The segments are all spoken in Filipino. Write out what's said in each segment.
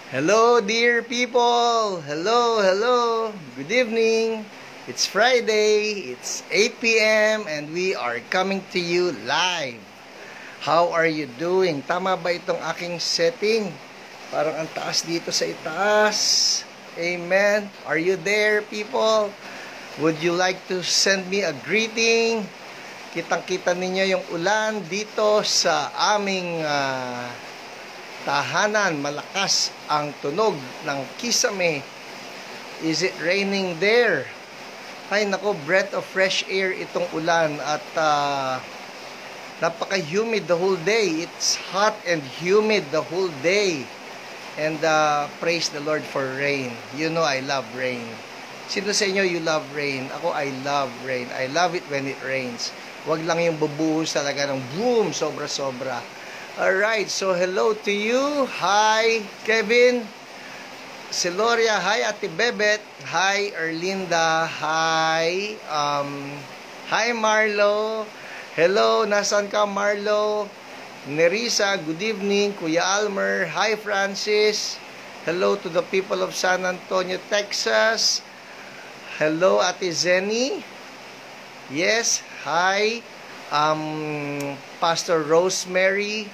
Hello, dear people! Hello, hello! Good evening! It's Friday, it's 8 p.m. and we are coming to you live. How are you doing? Tama ba itong aking setting? Parang ang taas dito sa itaas. Amen! Are you there, people? Would you like to send me a greeting? Kitang-kita ninyo yung ulan dito sa aming tahanan. Malakas ang tunog ng kisame. Is it raining there? Ay nako, breath of fresh air itong ulan at napaka-humid the whole day. It's hot and humid the whole day. And praise the Lord for rain. You know I love rain. Sino sa inyo you love rain? Ako, I love rain. I love it when it rains. Wag lang yung bubuhos talaga ng boom, sobra-sobra. Alright, so hello to you. Hi, Kevin. Celoria, hi, Ate Bebet. Hi, Erlinda. Hi, hi, Marlo. Hello, nasan ka, Marlo? Nerissa, good evening. Kuya Almer. Hi, Francis. Hello to the people of San Antonio, Texas. Hello, Ate Zenny. Yes, hi. Pastor Rosemary.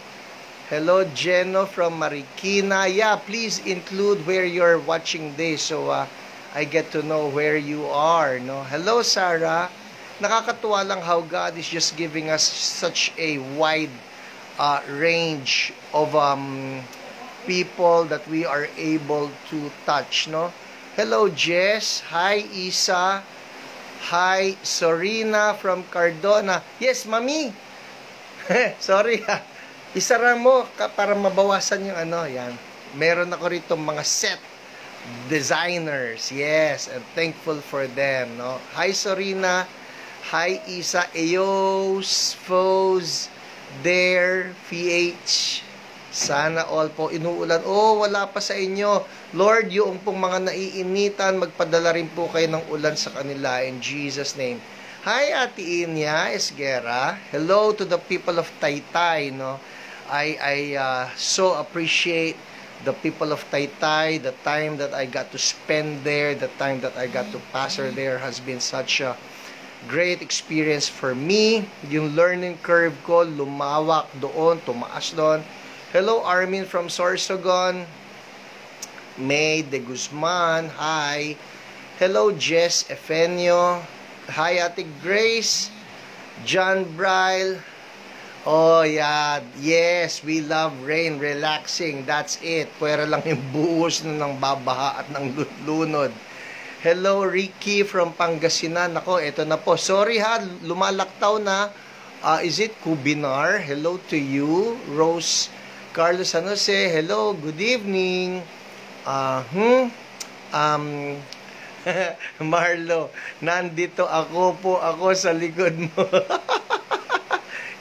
Hello, Jeno from Marikina. Yeah, please include where you're watching this so I get to know where you are. No? Hello, Sarah. Nakakatuwa lang how God is just giving us such a wide range of people that we are able to touch. No? Hello, Jess. Hi, Isa. Hi, Sorina from Cardona. Yes, Mami. Sorry ha. Isara mo para mabawasan yung ano, yan. Meron ako rito mga set designers. Yes, and thankful for them, no. Hi Sorina. Hi Isa. Eos, Foes, There, PH. Sana all po inuulan. Oh, wala pa sa inyo. Lord, yung pong mga naiinitan, magpadala rin po kayo ng ulan sa kanila in Jesus' name. Hi, Ate Inya Esguera. Hello to the people of Taytay, no. I so appreciate the people of Taytay. The time that I got to spend there, the time that I got to pastor there has been such a great experience for me. Yung learning curve ko, lumawak doon, tumaas doon. Hello, Armin from Sorsogon. May de Guzman, hi. Hello, Jess Efenio. Hi, Ate Grace. John Bryle. Oh, yeah. Yes, we love rain. Relaxing. That's it. Pwera lang yung buhos na ng babaha at ng lunod. Hello, Ricky from Pangasinan. Ako, eto na po. Sorry ha, lumalaktaw na. Is it Kubinar? Hello to you. Rose Carlos San Jose. Hello, good evening. Marlo, nandito ako sa likod mo.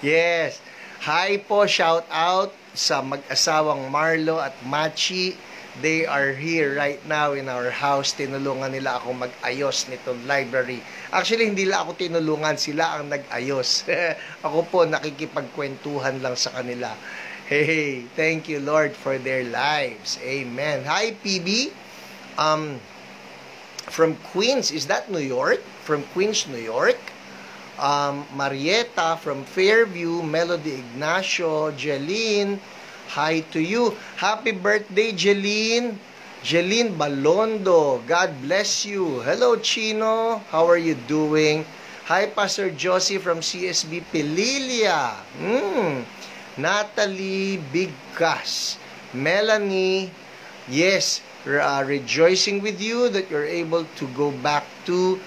Yes. Hi po, shout out sa mag-asawang Marlo at Machi. They are here right now in our house. Tinulungan nila ako mag-ayos nitong library. Actually, hindi lang ako tinulungan, sila ang nag-ayos. Ako po nakikipagkwentuhan lang sa kanila. Hey, thank you Lord for their lives. Amen. Hi PB. From Queens, is that New York? From Queens, New York. Marietta from Fairview, Melody Ignacio, Jeline, hi to you. Happy birthday, Jeline. Jeline Balondo, God bless you. Hello, Chino. How are you doing? Hi, Pastor Josie from CSB Pililia. Natalie Bigkas. Melanie, yes, rejoicing with you that you're able to go back to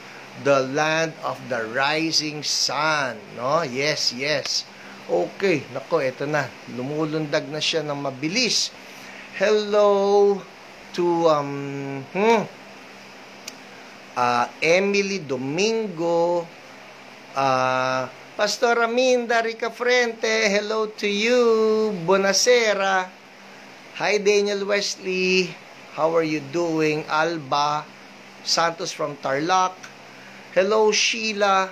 the land of the rising sun, no? Yes, yes. Okay, nako, eto na. Lumulundag na siya ng mabilis. Hello to Emily Domingo, Pastor Aminda Rica Frente, hello to you. Bonasera. Hi Daniel Wesley. How are you doing? Alba Santos from Tarlac. Hello, Sheila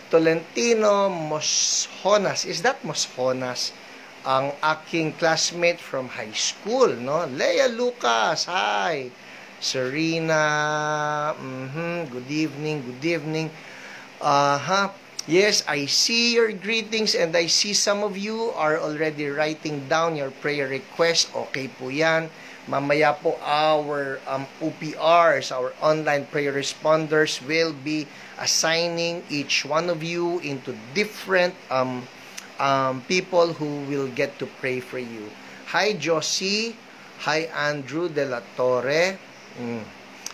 Tolentino Mosjonas. Is that Mosjonas? ang aking classmate from high school, no? Leia Lucas, hi. Serena, good evening, good evening. Yes, I see your greetings and I see some of you are already writing down your prayer request. Okay po yan. Mamaya po our OPRs, our online prayer responders will be assigning each one of you into different people who will get to pray for you. Hi Josie, hi Andrew De La Torre.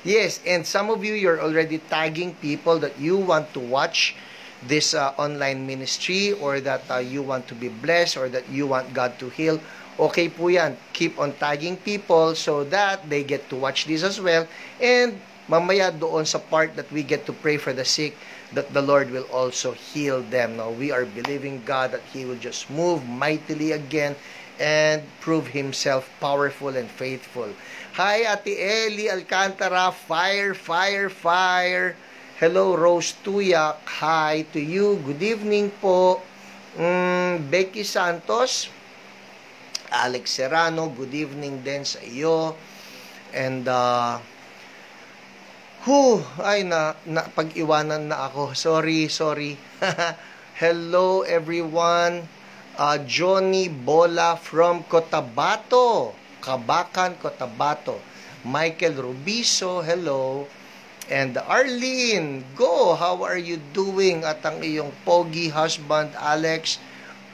Yes, and some of you, you're already tagging people that you want to watch this online ministry or that you want to be blessed or that you want God to heal. Okay po yan. Keep on tagging people so that they get to watch this as well. And mamaya doon sa part that we get to pray for the sick, that the Lord will also heal them. Now, we are believing God that He will just move mightily again and prove Himself powerful and faithful. Hi, Ate Eli Alcantara. Fire, fire, fire. Hello, Rose Tuyak. Hi to you. Good evening po. Becky Santos. Alex Serrano. Good evening din sa iyo. And, pag-iwanan na ako. Sorry. Hello, everyone. Johnny Bola from Cotabato. Kabakan, Cotabato. Michael Rubiso, hello. And Arlene, go! How are you doing? At ang iyong pogi husband, Alex,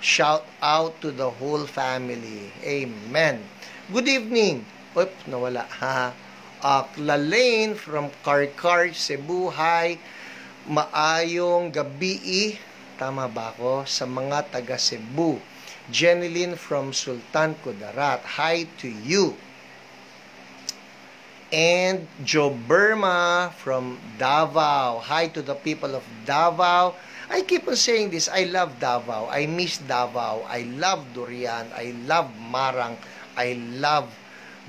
shout out to the whole family. Amen. Good evening. Oops, nawala. Lalaine from Karkar, Cebu. Hi. Maayong gabi. Tama ba ako? Sa mga taga Cebu. Jeneline from Sultan Kudarat. Hi to you. And Joe Burma from Davao. Hi to the people of Davao. I keep on saying this. I love Davao. I miss Davao. I love durian. I love marang. I love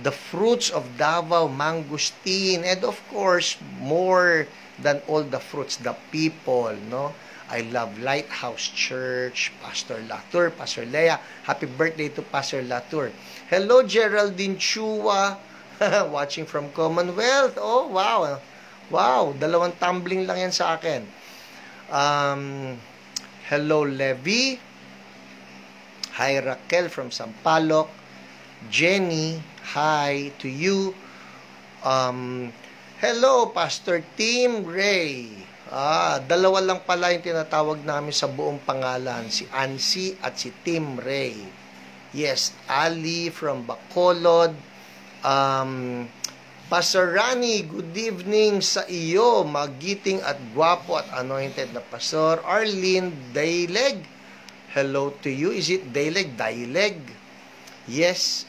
the fruits of Davao, mangosteen. And of course, more than all the fruits, the people, no? I love Lighthouse Church, Pastor Latour, Pastor Lea. Happy birthday to Pastor Latour. Hello, Geraldine Chua, watching from Commonwealth. Oh, wow. Wow, 2 tumbling lang yan sa akin. Hello, Levi. Hi, Raquel from Sampaloc. Jenny, hi to you. Hello, Pastor Tim Ray. 2 lang pala yung tinatawag namin sa buong pangalan. Si Ansi at si Tim Ray. Yes, Ali from Bacolod. Pastor Rani, good evening sa iyo. Magiting at gwapo at anointed na Pastor. Arlene Daileg. Hello to you. Is it Daileg? Daileg? Yes.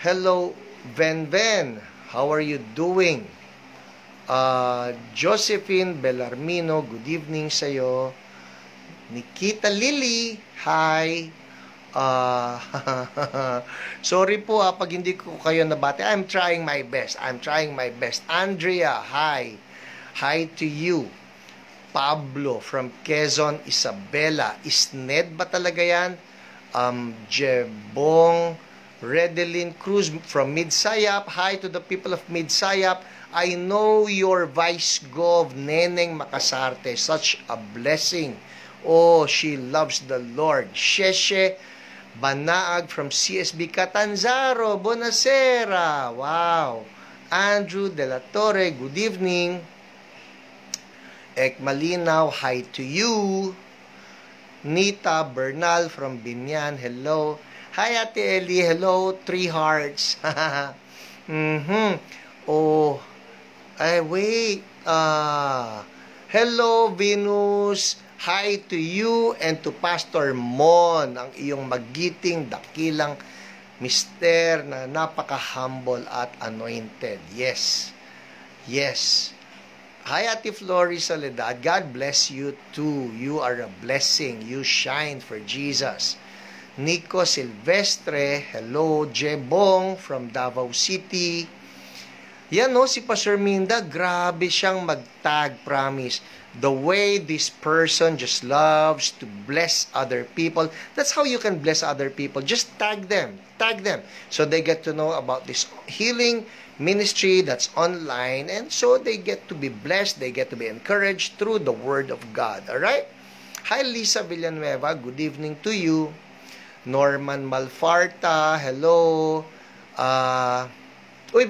Hello, Ven. How are you doing? Josephine Bellarmino, good evening sa'yo. Nikita Lily, hi. Sorry po pag hindi ko kayo nabati. I'm trying my best. Andrea, hi. Hi to you. Pablo from Quezon, Isabela. Isned ba talaga yan? Jebong Redeline Cruz from Midsayap. Hi to the people of Midsayap. I know your Vice Gov, Neneng Makasarte. Such a blessing. Oh, she loves the Lord. Sheshe Banaag from CSB Catanzaro. Buonasera. Wow. Andrew De La Torre, good evening. Ek Malinaw, hi to you. Nita Bernal from Binyan, hello. Hi Ate Eli, hello. 3 hearts. Oh, wait. Hello Venus. Hi to you and to Pastor Mon, ang iyong magiting, dakilang mister na napaka-humble at anointed. Yes. Hi, Ate Flori Soledad. God bless you too. You are a blessing. You shine for Jesus. Nico Silvestre. Hello. Jebong from Davao City. Yan no, si Pastor Minda, grabe siyang mag-tag, promise. The way this person just loves to bless other people. That's how you can bless other people. Just tag them. Tag them. So they get to know about this healing ministry that's online. And so they get to be blessed. They get to be encouraged through the Word of God. Alright? Hi, Lisa Villanueva. Good evening to you. Norman Malfarta. Hello. Wait.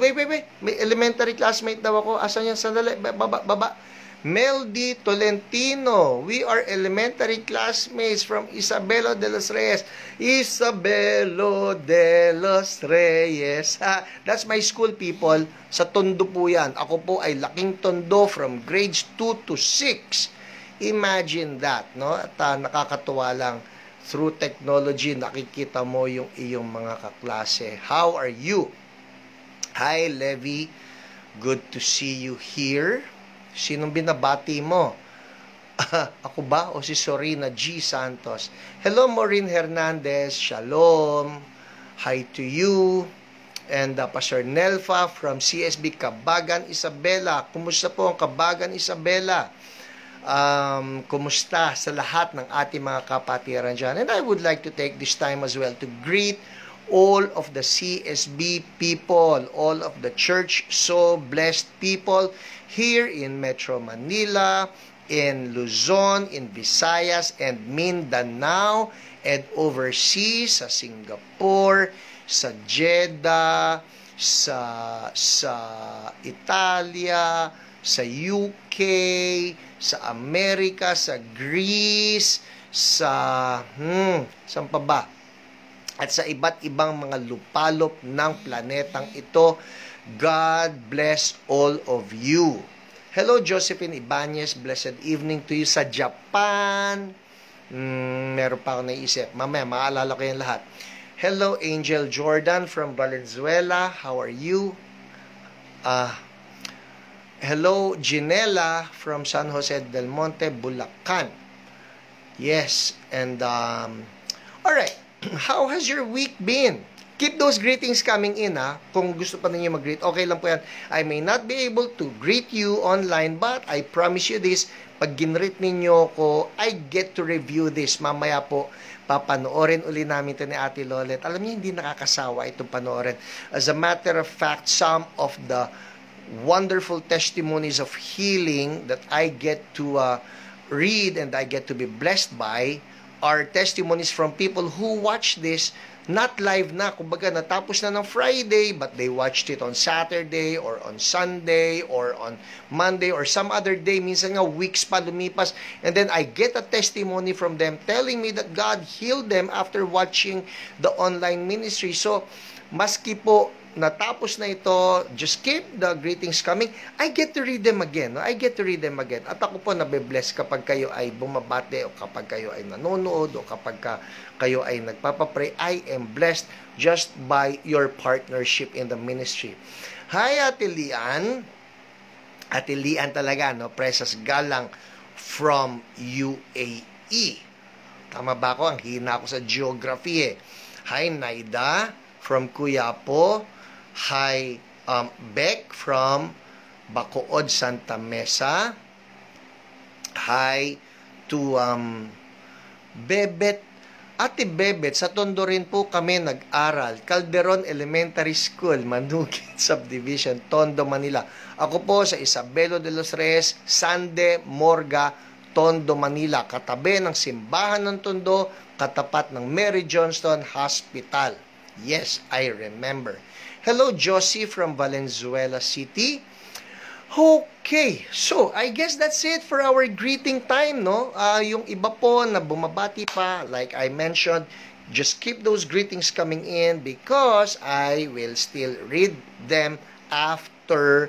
May elementary classmate daw ako. Asan yan? Sandali. Baba. Mel D. Tolentino. We are elementary classmates from Isabelo de los Reyes. Isabelo de los Reyes. That's my school, people. Sa Tondo po yan. Ako po ay laking Tondo from grades 2 to 6. Imagine that, no? At nakakatuwa lang. Through technology, nakikita mo yung iyong mga kaklase. How are you? Hi, Levi. Good to see you here. Sinong binabati mo? Ako ba o si Sorina G. Santos? Hello, Maureen Hernandez. Shalom. Hi to you. And Pastor Nelfa from CSB Cabagan, Isabela. Kumusta po ang Cabagan, Isabela? Kumusta sa lahat ng ating mga kapatiran dyan? And I would like to take this time as well to greet all of the CSB people, all of the church so blessed people here in Metro Manila, in Luzon, in Visayas, and Mindanao, and overseas sa Singapore, sa Jeddah, sa Italia, sa UK, sa Amerika, sa Greece, saan pa ba? At sa iba't ibang mga lupalop ng planetang ito. God bless all of you. Hello, Josephine Ibanez. Blessed evening to you sa Japan. Meron pa ako naisip. Mamaya, maalala ko yan lahat. Hello, Angel Jordan from Valenzuela. How are you? Hello, Ginela from San Jose del Monte, Bulacan. Yes, and alright. How has your week been? Keep those greetings coming in, ha. Kung gusto pa ninyo mag-greet, okay lang po yan. I may not be able to greet you online, but I promise you this, pag ginreet ninyo ko, I get to review this. Mamaya po, papanoorin uli namin ito ni Ate Lolet. Alam niyo, hindi nakakasawa itong panoorin. As a matter of fact, some of the wonderful testimonies of healing that I get to read and I get to be blessed by are testimonies from people who watch this not live na, kumbaga natapos na ng Friday but they watched it on Saturday or on Sunday or on Monday or some other day, minsan nga weeks pa lumipas, and then I get a testimony from them telling me that God healed them after watching the online ministry. So maski po natapos na ito, just keep the greetings coming. I get to read them again. I get to read them again. At ako po nabe-bless kapag kayo ay bumabate o kapag kayo ay nanonood o kapag kayo ay nagpapapray. I am blessed just by your partnership in the ministry. Hi, Ate Lian. Ate Lian talaga, no? Presas Galang from UAE. Tama ba ako? Ang hina ako sa geography eh. Hi, Naida from Cuyapo. Hi, Beck from Bacood, Santa Mesa. Hi to Bebet. Ate Bebet, sa Tondo rin po kami nag-aral. Calderon Elementary School, Manukit Subdivision, Tondo, Manila. Ako po sa Isabelo de los Reyes, Sande, Morga, Tondo, Manila. Katabi ng simbahan ng Tondo, katapat ng Mary Johnston Hospital. Yes, I remember. Hello, Josie from Valenzuela City. Okay, so I guess that's it for our greeting time, no? Yung iba po na bumabati pa, like I mentioned, just keep those greetings coming in because I will still read them after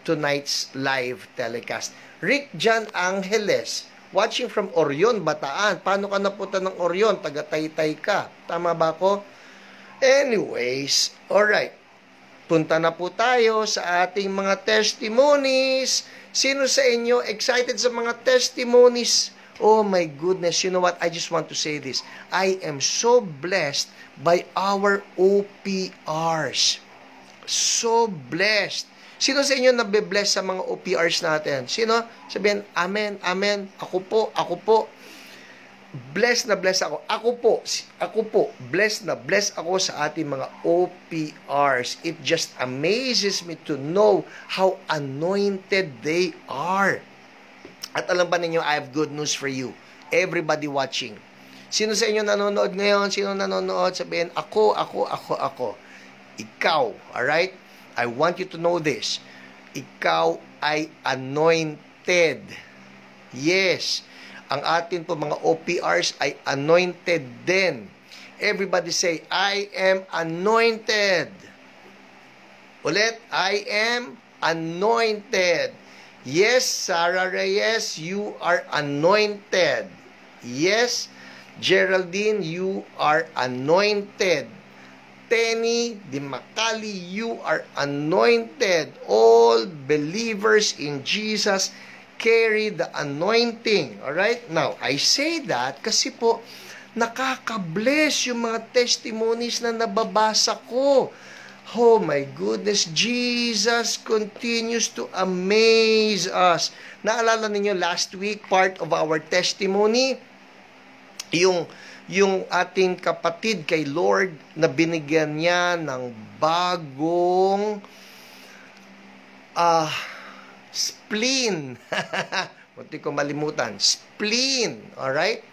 tonight's live telecast. Rick Jan Angeles, watching from Orion, Bataan. Paano ka napunta ng Orion? Taga-Taytay ka. Tama ba ako? Anyways, alright. Punta na po tayo sa ating mga testimonies. Sino sa inyo excited sa mga testimonies? Oh my goodness, you know what? I just want to say this. I am so blessed by our OPRs. So blessed. Sino sa inyo nabe-bless sa mga OPRs natin? Sino? Sabihin, amen, amen. Ako po, ako po. Bless na bless ako. Ako po, bless na bless ako sa ating mga OPRs. It just amazes me to know how anointed they are. At alam ba ninyo, I have good news for you. Everybody watching. Sino sa inyo nanonood ngayon? Sino nanonood? Sabihin, ako. Ikaw, alright? I want you to know this. Ikaw ay anointed. Yes. Ang atin po mga OPRs ay anointed din. Everybody say, I am anointed. Ulit, I am anointed. Yes, Sarah Reyes, you are anointed. Yes, Geraldine, you are anointed. Tenny Di Macali, you are anointed. All believers in Jesus carry the anointing. Alright? Now, I say that kasi po, nakaka-bless yung mga testimonies na nababasa ko. Oh my goodness, Jesus continues to amaze us. Naalala ninyo last week, part of our testimony, yung ating kapatid kay Lord na binigyan niya ng bagong spleen. Munti ko malimutan. Spleen. Alright?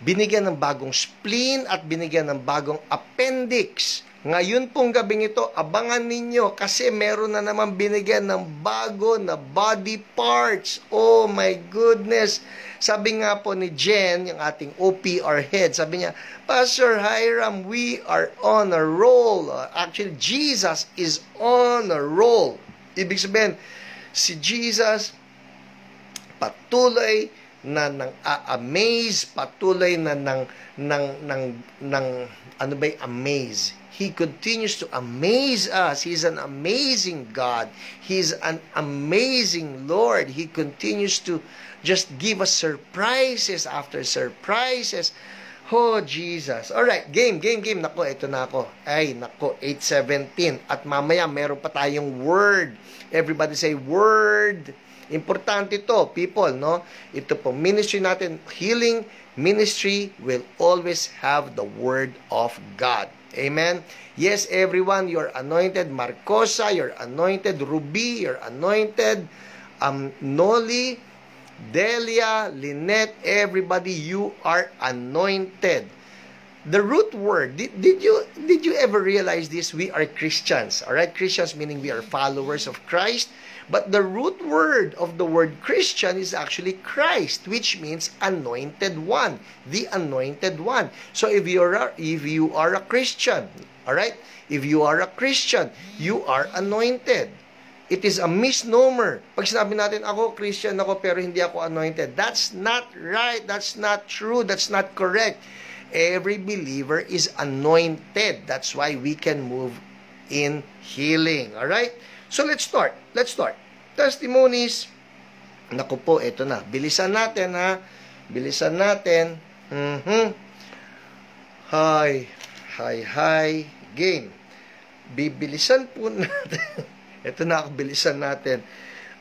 Binigyan ng bagong spleen at binigyan ng bagong appendix. Ngayon pong gabing ito, abangan ninyo kasi meron na naman binigyan ng bago na body parts. Oh my goodness! Sabi nga po ni Jen, yung ating OPR head, sabi niya, Pastor Hiram, we are on a roll. Actually, Jesus is on a roll. Ibig sabihin, si Jesus patuloy na nang amaze, patuloy na nang ano ba yung amaze? He continues to amaze us. He's an amazing God. He's an amazing Lord. He continues to just give us surprises after surprises. Oh, Jesus. Alright, game. Nako, ito na ako. Ay, nako, 8:17. At mamaya, meron pa tayong word. Everybody say, word. Importante ito, people, no? Ito po, ministry natin, healing ministry will always have the word of God. Amen. Yes, everyone, you're anointed. Marcosa, you're anointed. Ruby, you're anointed. Noli, Delia, Lynette, everybody, you are anointed. The root word, did you ever realize this? We are Christians. All right, Christians meaning we are followers of Christ. But the root word of the word Christian is actually Christ, which means anointed one, the anointed one. So if you are a Christian, all right? If you are a Christian, you are anointed. It is a misnomer. Pag sinabi natin, ako Christian ako pero hindi ako anointed. That's not right. That's not true. That's not correct. Every believer is anointed. That's why we can move in healing. All right? So let's start. Testimonies. Naku po, ito na. Bilisan natin, ha? Bilisan natin. Hi. Game. Bibilisan po natin. Ito na, bilisan natin.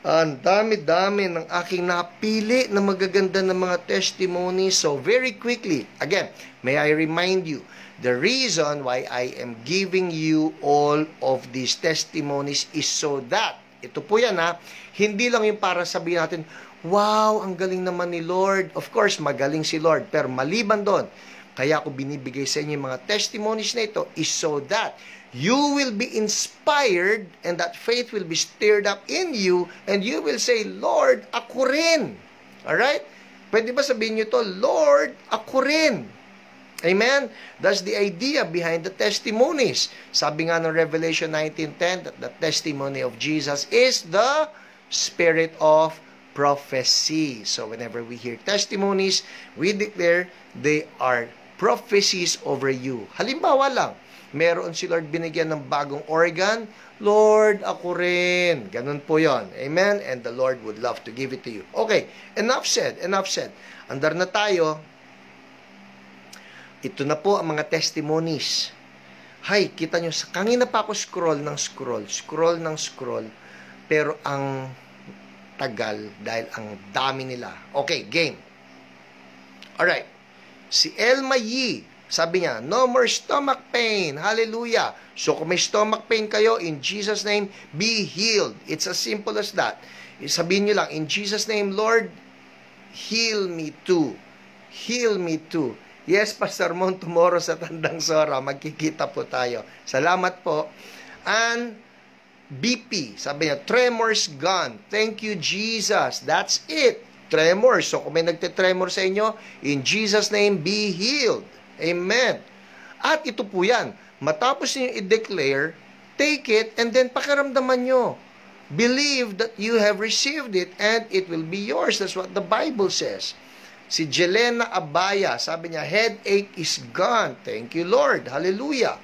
Ang dami-dami ng aking napili na magaganda ng mga testimonies. So, very quickly, again, may I remind you, the reason why I am giving you all of these testimonies is so that, ito po yan ha, hindi lang yung para sabihin natin, wow, ang galing naman ni Lord. Of course, magaling si Lord. Pero maliban doon, kaya ako binibigay sa inyo yung mga testimonies na ito is so that you will be inspired and that faith will be stirred up in you and you will say, Lord, ako rin. Alright? Pwede ba sabihin nyo to, Lord, ako rin. Amen? That's the idea behind the testimonies. Sabi nga ng Revelation 19:10 that the testimony of Jesus is the spirit of prophecy. So whenever we hear testimonies, we declare they are prophecies over you. Halimbawa lang, meron si Lord binigyan ng bagong organ, Lord, ako rin. Ganun po yon. Amen? And the Lord would love to give it to you. Okay, enough said. Andar na tayo. Ito na po ang mga testimonies. Hay, kita nyo, kanina pa ako scroll. Pero ang tagal dahil ang dami nila. Okay, game. Alright. Si Elma Yee, sabi niya, no more stomach pain. Hallelujah. So kung may stomach pain kayo, in Jesus' name, be healed. It's as simple as that. Sabihin niyo lang, in Jesus' name, Lord, heal me too. Heal me too. Yes, Pastor Mon, tomorrow sa Tandang Sora, magkikita po tayo. Salamat po. And BP, sabi niya, tremors gone. Thank you, Jesus. That's it. Tremors. So kung may nagte-tremor sa inyo, in Jesus' name, be healed. Amen. At ito po yan. Matapos niyo i-declare, take it, and then pakiramdaman nyo. Believe that you have received it, and it will be yours. That's what the Bible says. Si Jelena Abaya, sabi niya, headache is gone. Thank you, Lord. Hallelujah.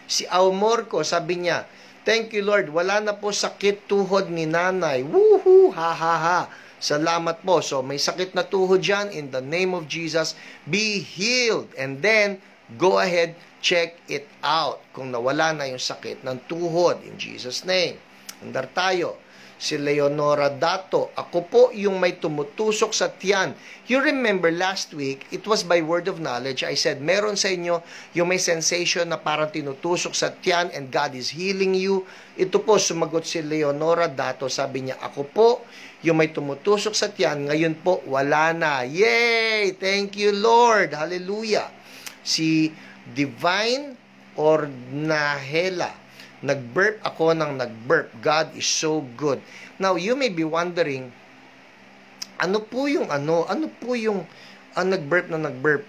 Si Aumorco, sabi niya, thank you, Lord. Wala na po sakit tuhod ni nanay. Woohoo! Ha, ha, ha. Salamat po. So, may sakit na tuhod dyan. In the name of Jesus, be healed. And then, go ahead, check it out. Kung nawala na yung sakit ng tuhod. In Jesus' name. Andar tayo. Si Leonora Dato, ako po yung may tumutusok sa tiyan. You remember last week, it was by word of knowledge, I said, meron sa inyo yung may sensation na parang tinutusok sa tiyan and God is healing you. Ito po, sumagot si Leonora Dato, sabi niya, ako po yung may tumutusok sa tiyan, ngayon po wala na. Yay! Thank you, Lord! Hallelujah! Si Divine or Nahela, nag-burp ako ng nag-burp. God is so good. Now, you may be wondering, ano po yung nag-burp na nag-burp?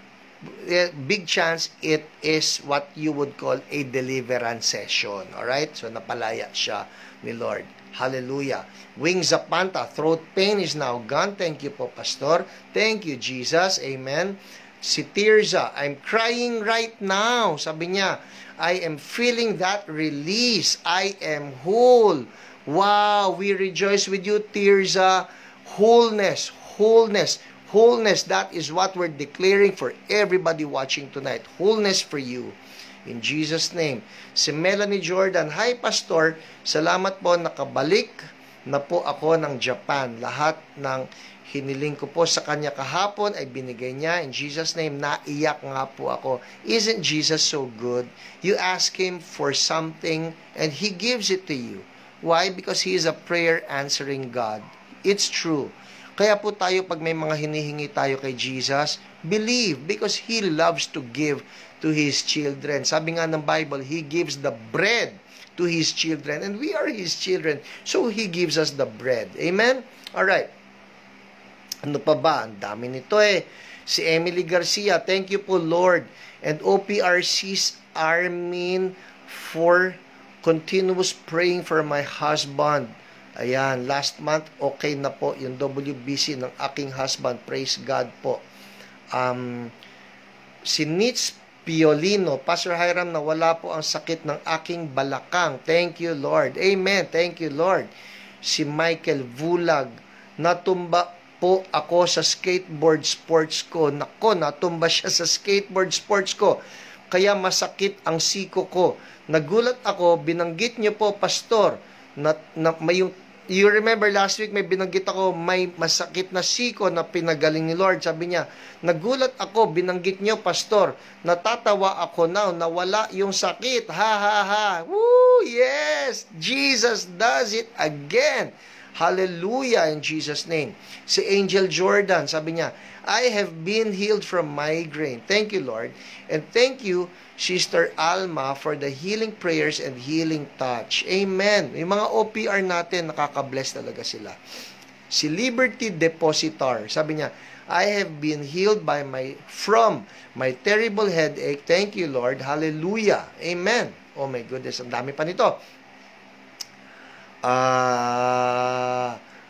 Big chance it is what you would call a deliverance session. Alright? So, napalaya siya ni Lord. Hallelujah. Wing Zapanta, throat pain is now gone. Thank you po, Pastor. Thank you, Jesus. Amen. Si Tirza, I'm crying right now. Sabi niya, I am feeling that release. I am whole. Wow, we rejoice with you, Tirza. Wholeness, wholeness, wholeness. That is what we're declaring for everybody watching tonight. Wholeness for you. In Jesus' name. Si Melanie Jordan, hi Pastor, salamat po, nakabalik na po ako ng Japan. Lahat ng hiniling ko po sa kanya kahapon ay binigay niya. In Jesus' name, naiyak nga po ako. Isn't Jesus so good? You ask Him for something and He gives it to you. Why? Because He is a prayer answering God. It's true. Kaya po tayo, pag may mga hinihingi tayo kay Jesus, believe because He loves to give to His children. Sabi nga ng Bible, He gives the bread to His children and we are His children. So He gives us the bread. Amen? Alright. Ano pa ba? Ang dami nito eh. Si Emily Garcia, thank you po Lord. And OPRC's Armin for continuous praying for my husband. Ayan, last month okay na po yung WBC ng aking husband. Praise God po. Si Nitz Piolino, Pastor Hiram, nawala po ang sakit ng aking balakang. Thank you Lord. Amen. Thank you Lord. Si Michael Vulag, natumba po ako sa skateboard sports ko. Nako, natumba siya sa skateboard sports ko. Kaya masakit ang siko ko. Nagulat ako, binanggit niyo po, Pastor, you remember last week may binanggit ako, may masakit na siko na pinagaling ni Lord. Sabi niya, nagulat ako, binanggit niyo, Pastor, natatawa ako now, nawala yung sakit. Ha, ha, ha. Woo, yes! Jesus does it again. Hallelujah in Jesus' name. Si Angel Jordan, sabi niya, I have been healed from migraine. Thank you, Lord. And thank you, Sister Alma, for the healing prayers and healing touch. Amen. Yung mga OPR natin, nakaka-bless talaga sila. Si Liberty Depositor, sabi niya, I have been healed from my terrible headache. Thank you, Lord. Hallelujah. Amen. Oh my goodness, ang dami pa nito.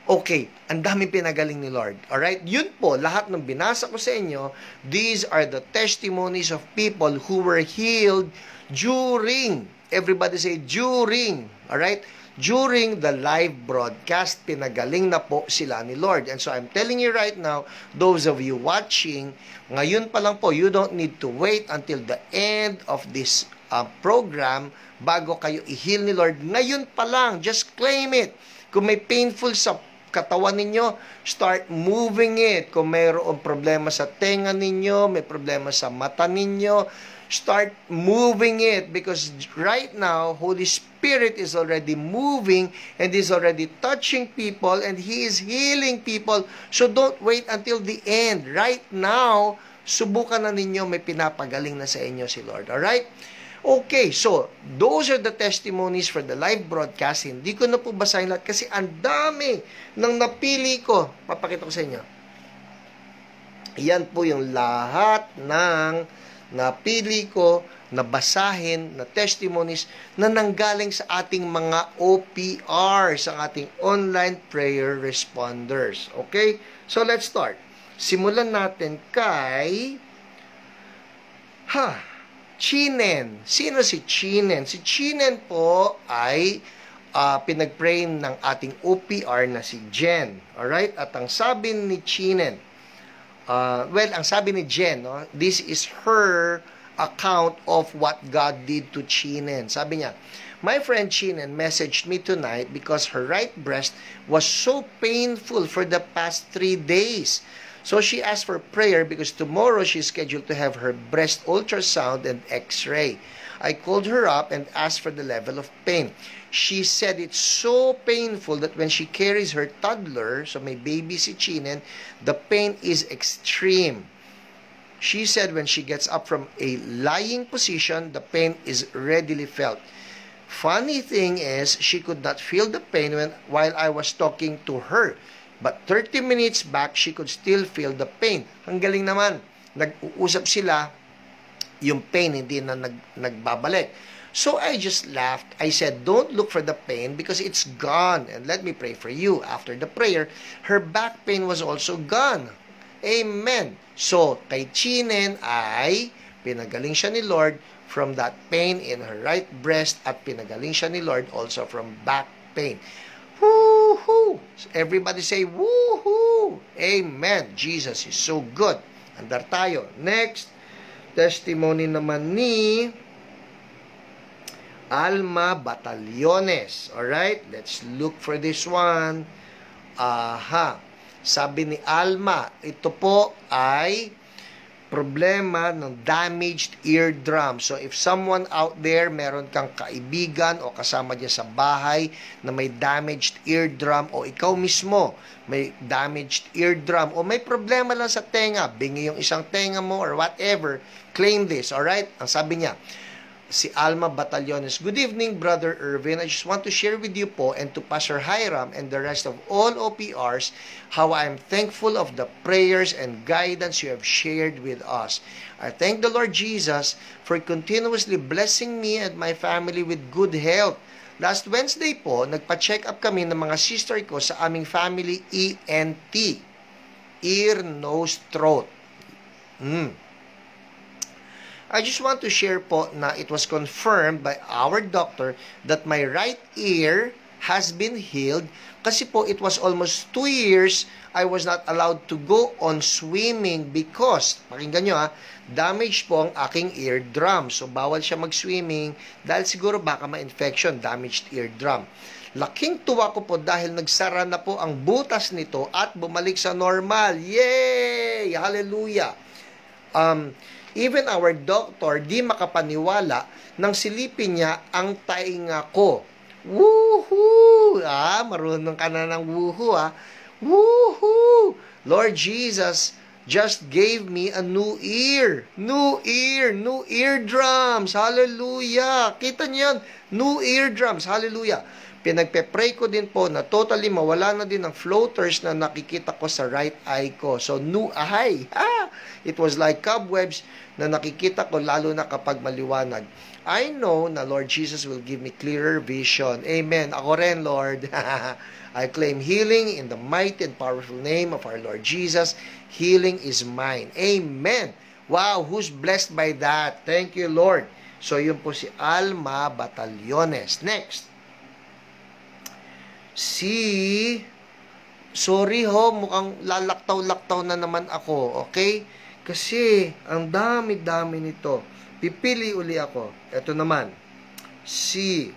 Okay, ang daming pinagaling ni Lord. Alright, yun po, lahat ng binasa ko sa inyo, these are the testimonies of people who were healed during, everybody say during, alright, during the live broadcast, pinagaling na po sila ni Lord. And so I'm telling you right now, those of you watching, ngayon pa lang po, you don't need to wait until the end of this program bago kayo i-heal ni Lord. Ngayon pa lang, just claim it. Kung may painful sa katawan ninyo, start moving it. Kung mayroong problema sa tenga ninyo, may problema sa mata ninyo, start moving it, because right now, Holy Spirit is already moving and is already touching people and He is healing people. So don't wait until the end. Right now, subukan na ninyo, may pinapagaling na sa inyo si Lord. Alright? Okay, so those are the testimonies for the live broadcast. Hindi ko na po basahin lahat kasi ang dami ng napili ko. Papakita ko sa inyo. Yan po yung lahat ng napili ko na basahin na testimonies na nanggaling sa ating mga OPR, sa ating online prayer responders. Okay? So let's start. Simulan natin kay Chinen. Sino si Chinen? Si Chinen po ay pinag-pray ng ating OPR na si Jen. Alright? At ang sabi ni Chinen, ang sabi ni Jen, no, this is her account of what God did to Chinen. Sabi niya, my friend Chinen messaged me tonight because her right breast was so painful for the past 3 days. So she asked for prayer because tomorrow she's scheduled to have her breast ultrasound and x-ray. I called her up and asked for the level of pain. She said it's so painful that when she carries her toddler, so may baby si Chinen, the pain is extreme. She said when she gets up from a lying position, the pain is readily felt. Funny thing is, she could not feel the pain while I was talking to her. But 30 minutes back, she could still feel the pain. Ang galing naman. Nag-uusap sila, yung pain hindi na nagbabalik. So I just laughed. I said, don't look for the pain because it's gone. And let me pray for you. After the prayer, her back pain was also gone. Amen. So, kay Chinen ay pinagaling siya ni Lord from that pain in her right breast at pinagaling siya ni Lord also from back pain. Woohoo! Everybody say, woohoo! Amen. Jesus is so good. Andar tayo. Next, testimony naman ni Alma Batallones. Alright, let's look for this one. Sabi ni Alma, ito po ay problema ng damaged eardrum. So if someone out there, meron kang kaibigan o kasama niya sa bahay na may damaged eardrum, o ikaw mismo may damaged eardrum, o may problema lang sa tenga, bingi yung isang tenga mo or whatever, claim this. Alright? Ang sabi niya, si Alma Batallones, good evening, Brother Irvin. I just want to share with you po and to Pastor Hiram and the rest of all OPRs how I am thankful of the prayers and guidance you have shared with us. I thank the Lord Jesus for continuously blessing me and my family with good health. Last Wednesday po, nagpa-check up kami ng mga sister ko sa aming family ENT, ear, nose, throat. I just want to share po na it was confirmed by our doctor that my right ear has been healed kasi po it was almost 2 years I was not allowed to go on swimming because, pakinggan nyo damage po ang aking eardrum. So, bawal siya mag-swimming dahil siguro baka ma-infection, damaged eardrum. Laking tuwa ko po dahil nagsara na po ang butas nito at bumalik sa normal. Yay! Hallelujah! Even our doctor, di makapaniwala nang silipin niya ang tainga ko. Woohoo! Marunong ka na ng woohoo, Woohoo! Lord Jesus just gave me a new ear. New eardrums. Hallelujah! Kita niyo yan? New eardrums. Hallelujah! Pinagpe-pray ko din po na totally mawala na din ang floaters na nakikita ko sa right eye ko. So, new eye. It was like cobwebs na nakikita ko lalo na kapag maliwanag. I know na Lord Jesus will give me clearer vision. Amen. Ako rin, Lord. I claim healing in the mighty and powerful name of our Lord Jesus. Healing is mine. Amen. Wow, who's blessed by that? Thank you, Lord. So, yun po si Alma Batallones. Next. Sorry mukhang lalaktaw-laktaw na naman ako, okay? Kasi, ang dami-dami nito. Pipili uli ako. Ito naman. C.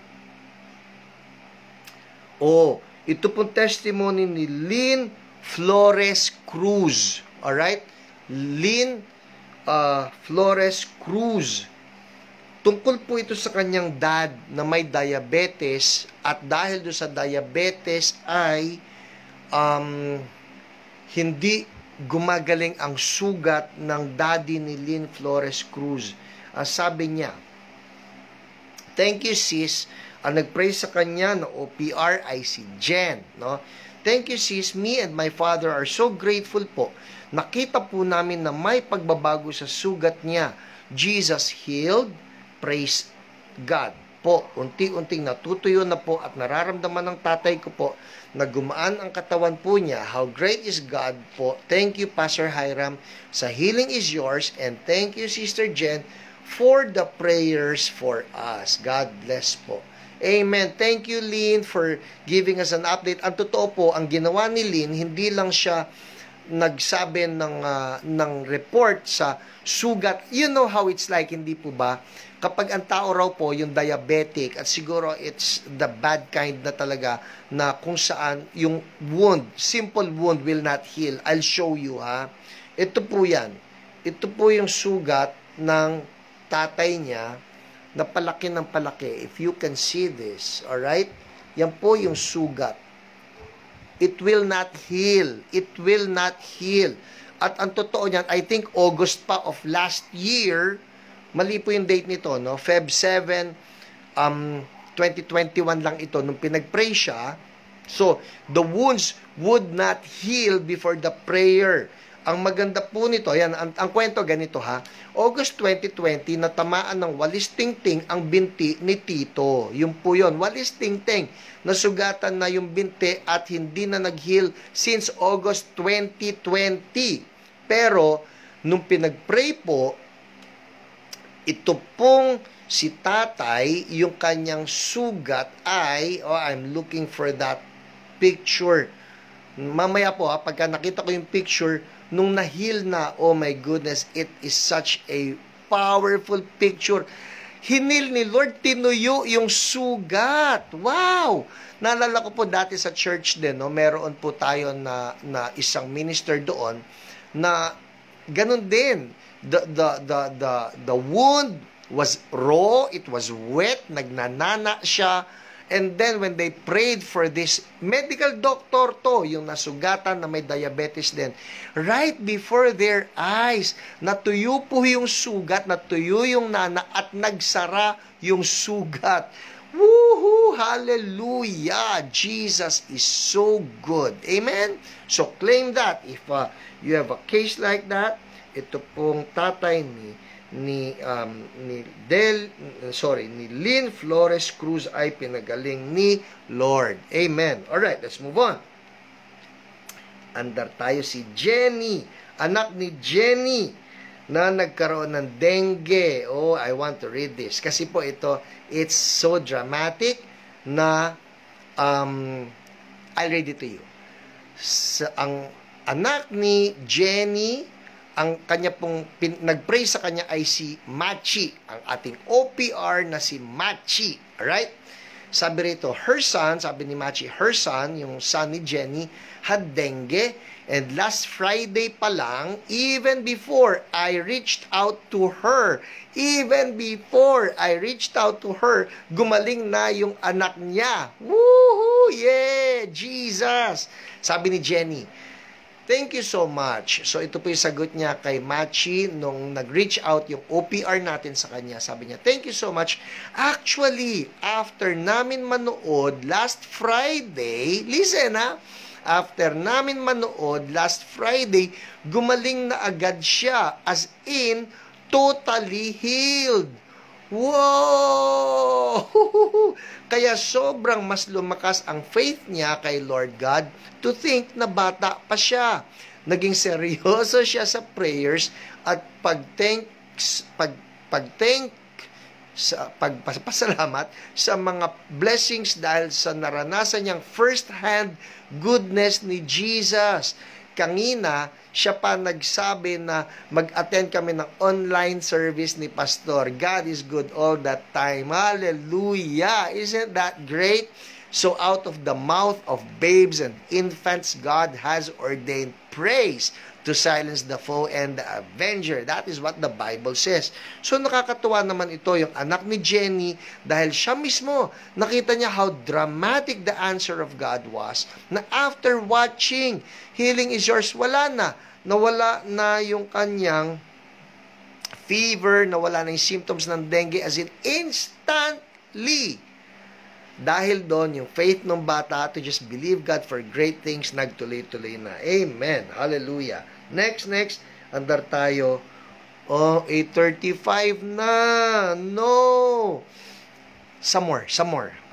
Ito pong testimony ni Lynn Flores Cruz. Alright? Lynn Flores Cruz. Tungkol po ito sa kanyang dad na may diabetes, at dahil doon sa diabetes ay hindi gumagaling ang sugat ng daddy ni Lynn Flores Cruz. Sabi niya, thank you sis. Ang nag-pray sa kanya na OPR ay si Jen. No? Thank you sis, me and my father are so grateful po. Nakita po namin na may pagbabago sa sugat niya. Jesus healed. Praise God po. Unti-unting natutuyo na po at nararamdaman ng tatay ko po na gumaan ang katawan po niya. How great is God po. Thank you, Pastor Hiram. Sa healing is yours. And thank you, Sister Jen, for the prayers for us. God bless po. Amen. Thank you, Lynn, for giving us an update. Ang totoo po, ang ginawa ni Lynn, hindi lang siya nagsabi ng report sa sugat. You know how it's like, hindi po ba? Kapag ang tao raw po, yung diabetic, at siguro it's the bad kind na talaga, na kung saan yung wound, simple wound will not heal. I'll show you, ha? Ito po yan. Ito po yung sugat ng tatay niya, na palaki ng palaki. If you can see this, alright? Yan po yung sugat. It will not heal. It will not heal. At ang totoo niyan, I think August pa of last year, mali po yung date nito, no? Feb 7, 2021 lang ito, nung pinag-pray siya. So, the wounds would not heal before the prayer. Ang maganda po nito, ayan, ang kwento ganito ha, August 2020, natamaan ng walis tingting ang binti ni Tito. Yun po yun, walis tingting. Nasugatan na yung binti at hindi na nag-heal since August 2020. Pero, nung pinag-pray po, ito pong si tatay, yung kanyang sugat ay, I'm looking for that picture. Mamaya po pagka nakita ko yung picture, nung na-heal na, oh my goodness, it is such a powerful picture. Hinil ni Lord, tinuyo yung sugat. Wow! Naalala ko po dati sa church din, no, meron po tayo na isang minister doon na ganun din. The wound was raw, it was wet, nagnanana siya. And then when they prayed for this medical doctor to, yung nasugatan na may diabetes din, right before their eyes, natuyo po yung sugat, natuyo yung nana at nagsara yung sugat. Woohoo! Hallelujah! Jesus is so good. Amen? So claim that. If you have a case like that, ito pong tatay ni Lynn Flores Cruz ay pinagaling ni Lord. Amen. Alright, let's move on. Andar tayo si Jenny, anak ni Jenny na nagkaroon ng dengue. Oh, I want to read this. Kasi po ito, it's so dramatic na I'll read it to you. Ang anak ni Jenny, ang kanya pong nag-pray sa kanya ay si Machi, ang ating OPR na si Machi. Alright? Sabi rito, her son, sabi ni Machi, her son, yung son ni Jenny, had dengue. And last Friday pa lang, even before I reached out to her, gumaling na yung anak niya. Woohoo! Yeah! Jesus! Sabi ni Jenny, thank you so much. So, ito po yung sagot niya kay Machi nung nag-reach out yung OPR natin sa kanya. Sabi niya, thank you so much. Actually, after namin manood last Friday, listen ha, after namin manood last Friday, gumaling na agad siya. As in, totally healed. Wow! Kaya sobrang mas lumakas ang faith niya kay Lord God to think na bata pa siya. Naging seryoso siya sa prayers at pagpasalamat sa mga blessings dahil sa naranasan niyang first-hand goodness ni Jesus. kanina, siya pa nagsabi na mag-attend kami ng online service ni Pastor. God is good all that time. Hallelujah! Isn't that great? So out of the mouth of babes and infants, God has ordained praise to silence the foe and the avenger. That is what the Bible says. So nakakatuwa naman ito, yung anak ni Jenny, dahil siya mismo, nakita niya how dramatic the answer of God was, na after watching, healing is yours, wala na. Nawala na yung kanyang fever, nawala na yung symptoms ng dengue, as in instantly. Dahil doon, yung faith ng bata to just believe God for great things, nagtuloy-tuloy na. Amen. Hallelujah. Next. Andar tayo. Oh, 8:35 na. No. Some more.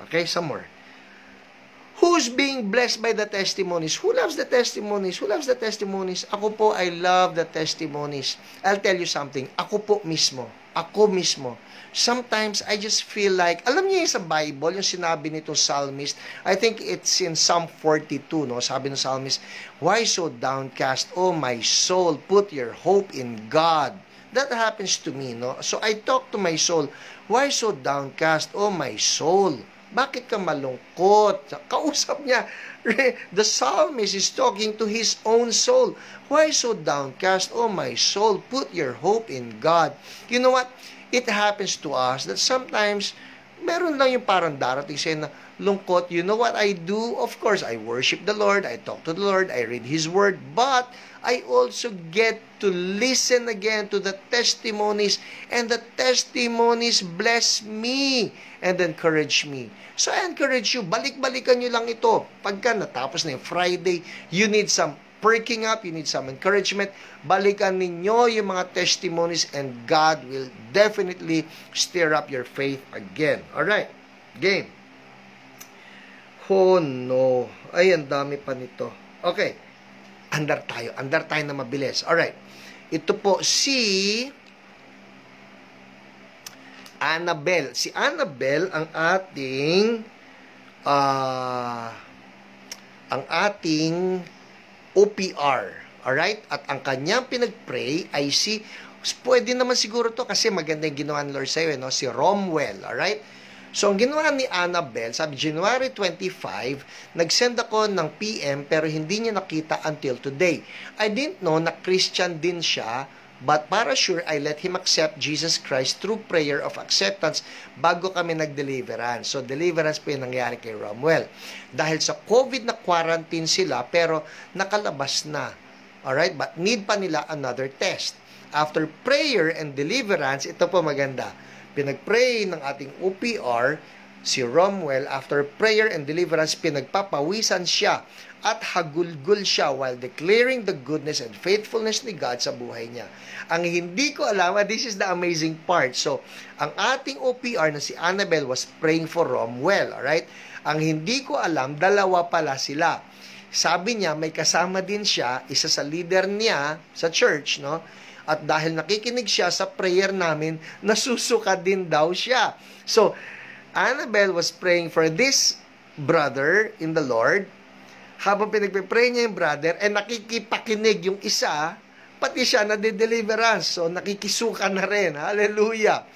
Okay, some more. Who's being blessed by the testimonies? Who loves the testimonies? Ako po, I love the testimonies. I'll tell you something. Ako mismo. Sometimes, I just feel like, alam niyo yung sa Bible, yung sinabi nito psalmist, I think it's in Psalm 42, no? Sabi ng psalmist, why so downcast, O my soul, put your hope in God. That happens to me, no? So, I talk to my soul, why so downcast, O my soul? Bakit ka malungkot? Kausap niya, the psalmist is talking to his own soul. Why so downcast, O my soul? Put your hope in God. You know what? It happens to us that sometimes, meron lang yung parang darating sa'yo na lungkot. You know what I do? Of course, I worship the Lord, I talk to the Lord, I read His Word, but I also get to listen again to the testimonies, and the testimonies bless me and encourage me. So I encourage you, balik-balikan nyo lang ito. Pagka natapos na yung Friday, you need some perking up, you need some encouragement, balikan ninyo yung mga testimonies and God will definitely stir up your faith again. Alright, game. Oh no, ay ang dami pa nito. Okay, andar tayo na mabilis. Alright, ito po si Annabel. Si Annabel ang ating OPR. Alright? At ang kanyang pinag-pray ay pwede naman siguro to kasi maganda yung ginawa ni Lord sa'yo, no? Si Romwell. Alright? So, ang ginawa ni Annabel, sabi, January 25, nag-send ako ng PM pero hindi niya nakita until today. I didn't know na Christian din siya, but para sure, I let him accept Jesus Christ through prayer of acceptance bago kami nag-deliverance. So, deliverance po yung nangyari kay Romwell. Dahil sa COVID na quarantine sila, pero nakalabas na. Alright? But need pa nila another test. After prayer and deliverance, ito po maganda. Pinag-pray ng ating OPR, si Romwell, after prayer and deliverance, pinagpapawisan siya at hagulgul siya while declaring the goodness and faithfulness ni God sa buhay niya. Ang hindi ko alam, this is the amazing part. So, ang ating OPR na si Annabel was praying for Romwell, alright? Ang hindi ko alam, dalawa pala sila. Sabi niya, may kasama din siya, isa sa leader niya sa church, no? At dahil nakikinig siya sa prayer namin, nasusuka din daw siya. So, Annabel was praying for this brother in the Lord. Habang pinagpipray niya yung brother, nakikipakinig yung isa, pati siya na-deliverance. So, nakikisuka na rin. Hallelujah!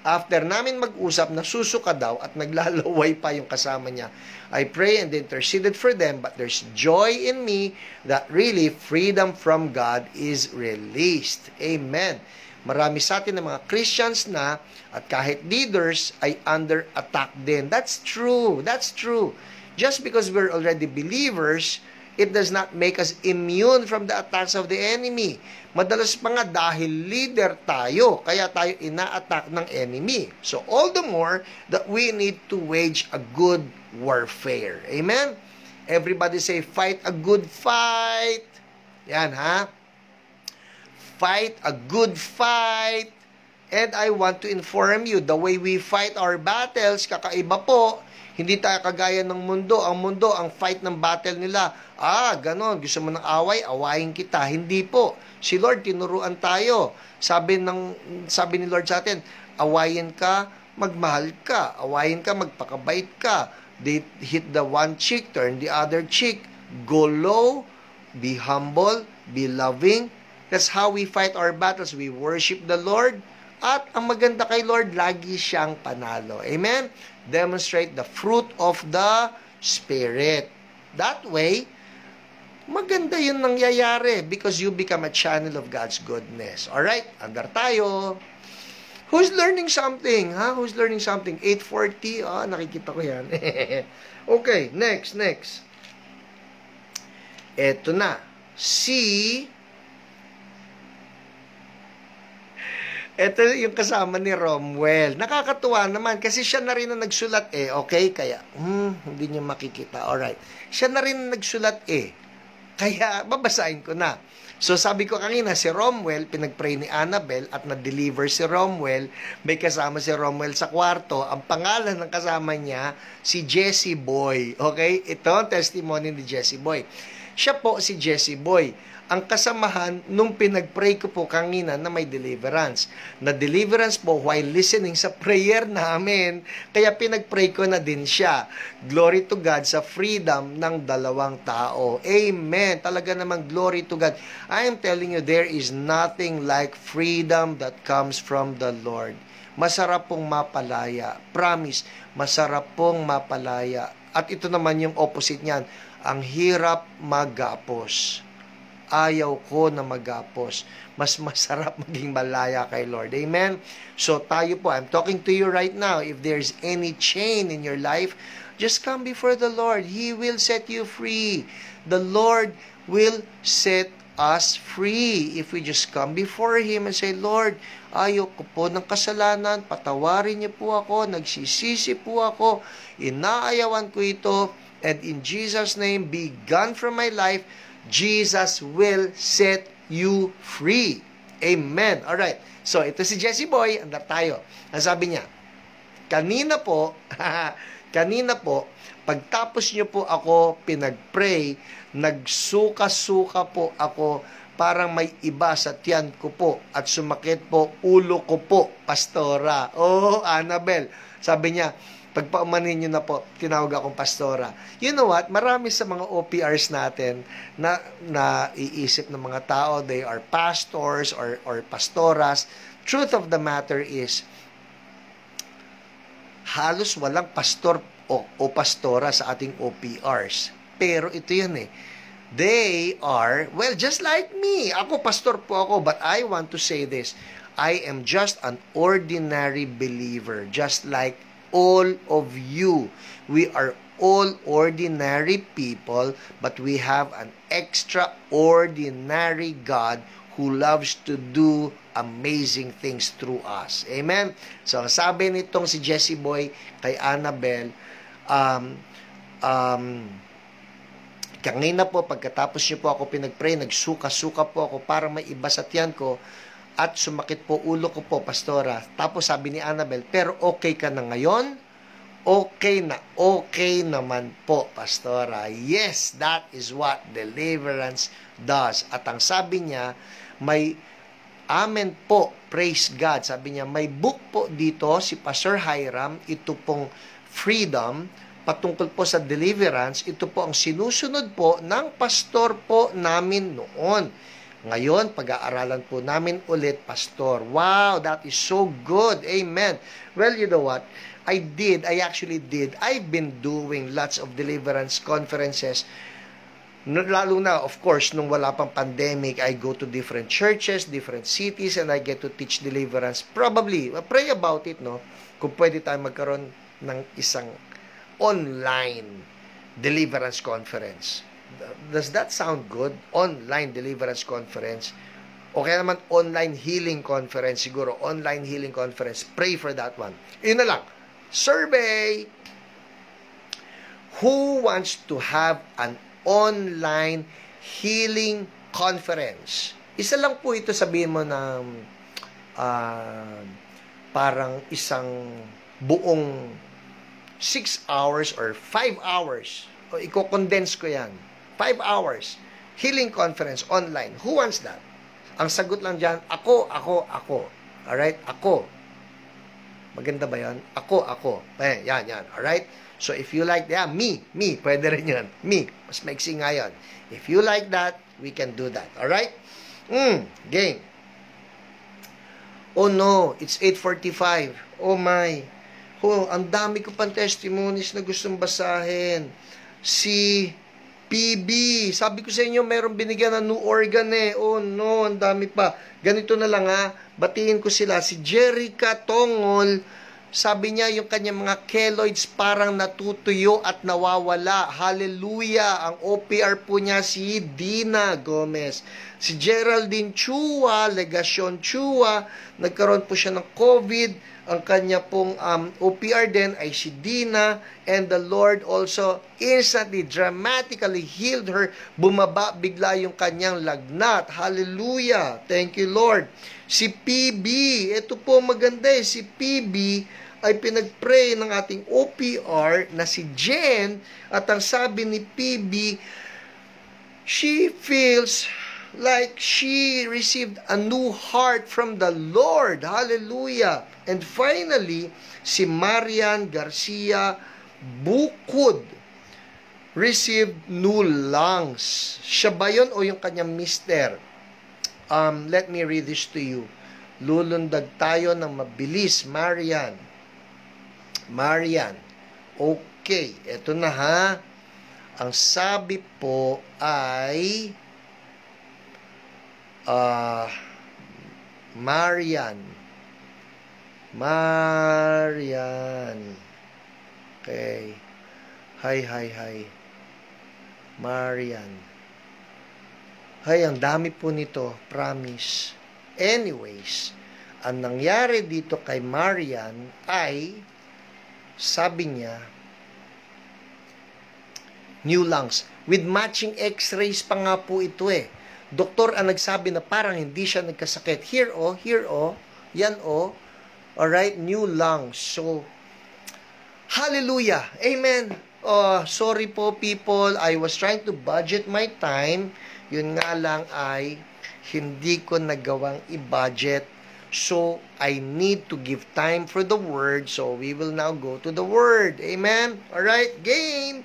After namin mag-usap, nasusuka daw at naglalaway pa yung kasama niya. I pray and interceded for them, but there's joy in me that really freedom from God is released. Amen. Marami sa atin ng mga Christians na at kahit leaders ay under attack din. That's true. That's true. Just because we're already believers, it does not make us immune from the attacks of the enemy. Madalas pa nga dahil leader tayo, kaya tayo ina-attack ng enemy. So all the more that we need to wage a good warfare. Amen? Everybody say, fight a good fight. Yan, ha? Fight a good fight. And I want to inform you, the way we fight our battles, kakaiba po. Hindi tayo kagaya ng mundo. Ang mundo, ang fight ng battle nila, ganon, gusto mo ng away, awayin kita. Hindi po. Si Lord, tinuruan tayo. Sabi ni Lord sa atin, awayin ka, magmahal ka. Awayin ka, magpakabait ka. They hit the one cheek, turn the other cheek. Go low, be humble, be loving. That's how we fight our battles. We worship the Lord. At ang maganda kay Lord, lagi siyang panalo. Amen? Demonstrate the fruit of the Spirit. That way, maganda yun nangyayari because you become a channel of God's goodness. Alright? Andar tayo. Who's learning something? Who's learning something? 8:40? Nakikita ko yan. Okay, next. Eto na. Ito yung kasama ni Romwell. Nakakatuwa naman kasi siya na rin ang nagsulat okay? Kaya, hindi niya makikita. Alright. Siya na rin ang nagsulat Kaya, babasahin ko na. So, sabi ko kanina, si Romwell, pinag-pray ni Annabel at na-deliver si Romwell. May kasama si Romwell sa kwarto. Ang pangalan ng kasama niya, si Jesse Boy. Okay? Ito ang testimony ni Jesse Boy. Siya po si Jesse Boy. Ang kasamahan nung pinag-pray ko po kanina na may deliverance. Na-deliverance po while listening sa prayer namin. Kaya pinag-pray ko na din siya. Glory to God sa freedom ng dalawang tao. Amen. Talaga namang glory to God. I am telling you, there is nothing like freedom that comes from the Lord. Masarap pong mapalaya. Promise, masarap pong mapalaya. At ito naman yung opposite niyan. Ang hirap magapos. Ayaw ko na magapos. Mas masarap maging malaya kay Lord. Amen? So tayo po, I'm talking to you right now. If there's any chain in your life, just come before the Lord. He will set you free. The Lord will set us free if we just come before Him and say, Lord, ayaw ko po ng kasalanan. Patawarin niyo po ako. Nagsisisi po ako. Inaayawan ko ito. And in Jesus' name, be gone from my life. Jesus will set you free. Amen. Alright. So, ito si Jesse Boy. Andar tayo. Ang sabi niya, kanina po, pagtapos niyo po ako pinag-pray, nagsuka-suka po ako, parang may iba sa tiyan ko po at sumakit po ulo ko po, pastora. Oh, Annabel. Sabi niya, pagpaumanin nyo na po, tinawag akong pastora. You know what? Marami sa mga OPRs natin na iisip ng mga tao, they are pastors or pastoras. Truth of the matter is, halos walang pastor o pastora sa ating OPRs. Pero ito yun They are, well, just like me. Ako, pastor po ako, but I want to say this. I am just an ordinary believer, just like all of you. We are all ordinary people, but we have an extraordinary God who loves to do amazing things through us. Amen? So, sabi nitong si Jesse Boy kay Annabel, kanina po, pagkatapos niyo po ako pinag-pray, nagsuka-suka po ako, parang may iba sa tiyan ko, at sumakit po ulo ko po, pastora. Tapos sabi ni Annabel, pero okay ka na ngayon? Okay naman po, pastora. Yes, that is what deliverance does. At ang sabi niya, may, amen po, praise God. Sabi niya, may book po dito, si Pastor Hiram, ito pong Freedom, patungkol po sa deliverance. Ito po ang sinusunod po ng pastor po namin noon. Ngayon, pag-aaralan po namin ulit, pastor. Wow, that is so good. Amen. Well, you know what? I've been doing lots of deliverance conferences. Lalo na, of course, nung wala pang pandemic, I go to different churches, different cities, and I get to teach deliverance. Probably, pray about it, no? Kung pwede tayo magkaroon ng isang online deliverance conference. Does that sound good? Online deliverance conference. O kaya naman online healing conference. Siguro online healing conference. Pray for that one. Yun na lang. Survey. Who wants to have an online healing conference? Isa lang po ito, sabihin mo na parang isang buong 6 hours or 5 hours. O i-condense ko yan. 5 hours. Healing conference online. Who wants that? Ang sagot lang dyan, ako. Alright? Ako. Maganda ba yan? Ako. Yan. Alright? So, if you like that, me. Pwede rin yan. Me. Mas maiksi nga yan. If you like that, we can do that. Alright? Game. Oh no, it's 8:45. Oh my. Oh, ang dami ko pang testimonies na gustong basahin. Si PB, sabi ko sa inyo, meron binigyan ng new organ eh. Oh no, ang dami pa. Ganito na lang ha, batiin ko sila. Si Jerica Tongol, sabi niya yung kanyang mga keloids parang natutuyo at nawawala. Hallelujah! Ang OPR po niya si Dina Gomez. Si Geraldine Chua, Legasyon Chua, nagkaroon po siya ng COVID. Ang kanya pong OPR din ay si Dina, and the Lord also instantly, dramatically healed her. Bumaba bigla yung kanyang lagnat. Hallelujah! Thank you, Lord. Si PB, ito po maganda eh, si PB ay pinag-pray ng ating OPR na si Jen, at ang sabi ni PB, she feels like she received a new heart from the Lord. Hallelujah! And finally, si Marian Garcia Bukod received new lungs. Siya ba yun o yung kanyang mister? Let me read this to you. Lulundag tayo ng mabilis, Marian. Okay, eto na ha. Ang sabi po ay Marian. Okay. Hi. Marian. Hay, ang dami po nito, promise. Anyways, ang nangyari dito kay Marian ay, sabi niya, new lungs. With matching x-rays pa nga po ito eh. Doktor ang nagsabi na parang hindi siya nagkasakit. Here oh, yan oh. Alright, new lungs. So, hallelujah. Amen. Sorry po people, I was trying to budget my time. Yun nga lang ay hindi ko nagawang i-budget. So, I need to give time for the word. So, we will now go to the word. Amen? Alright, game.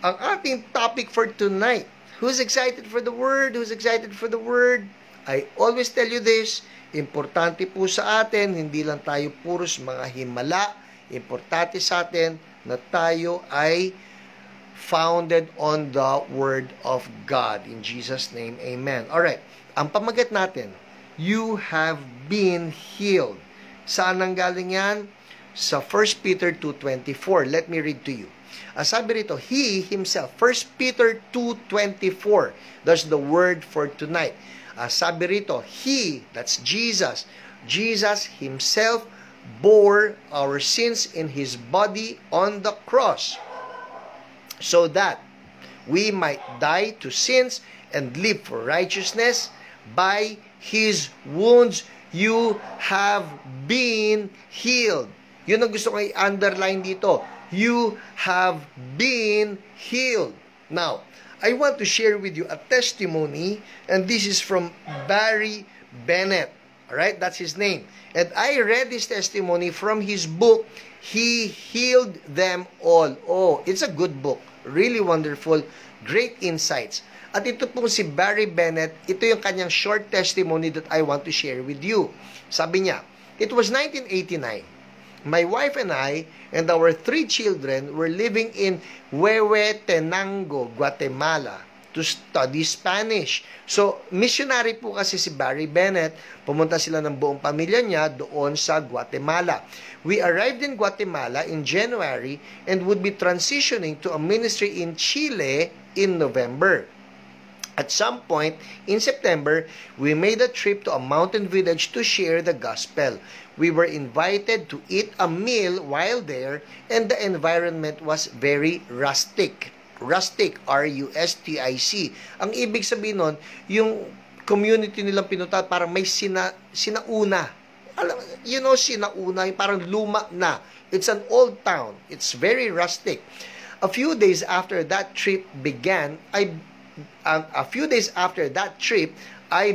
Ang ating topic for tonight. Who's excited for the word? Who's excited for the word? I always tell you this. Importante po sa atin, hindi lang tayo puros mga himala. Importante sa atin na tayo ay founded on the Word of God. In Jesus' name, amen. Alright, ang pamagat natin, you have been healed. Saan ang galing yan? Sa 1 Peter 2:24. Let me read to you. Sabi rito, He Himself, 1 Peter 2:24. That's the word for tonight. Sabi rito, He, that's Jesus, Jesus Himself bore our sins in His body on the cross, so that we might die to sins and live for righteousness. By His wounds you have been healed. Yun ang gusto kong i-underline dito. You have been healed. Now, I want to share with you a testimony, and this is from Barry Bennett. Alright, that's his name. And I read this testimony from his book, He Healed Them All. Oh, it's a good book. Really wonderful. Great insights. At ito pong si Barry Bennett, ito yung kanyang short testimony that I want to share with you. Sabi niya, it was 1989. My wife and I and our 3 children were living in Huehuetenango, Guatemala, to study Spanish. So, missionary po kasi si Barry Bennett. Pumunta sila ng buong pamilya niya doon sa Guatemala. We arrived in Guatemala in January and would be transitioning to a ministry in Chile in November. At some point in September, we made a trip to a mountain village to share the gospel. We were invited to eat a meal while there, and the environment was very rustic. Rustic, R-U-S-T-I-C. Ang ibig sabihin nun, yung community nilang pinunta, parang may sinauna. You know, sinauna, yung parang luma na. It's an old town. It's very rustic. A few days after that trip began, I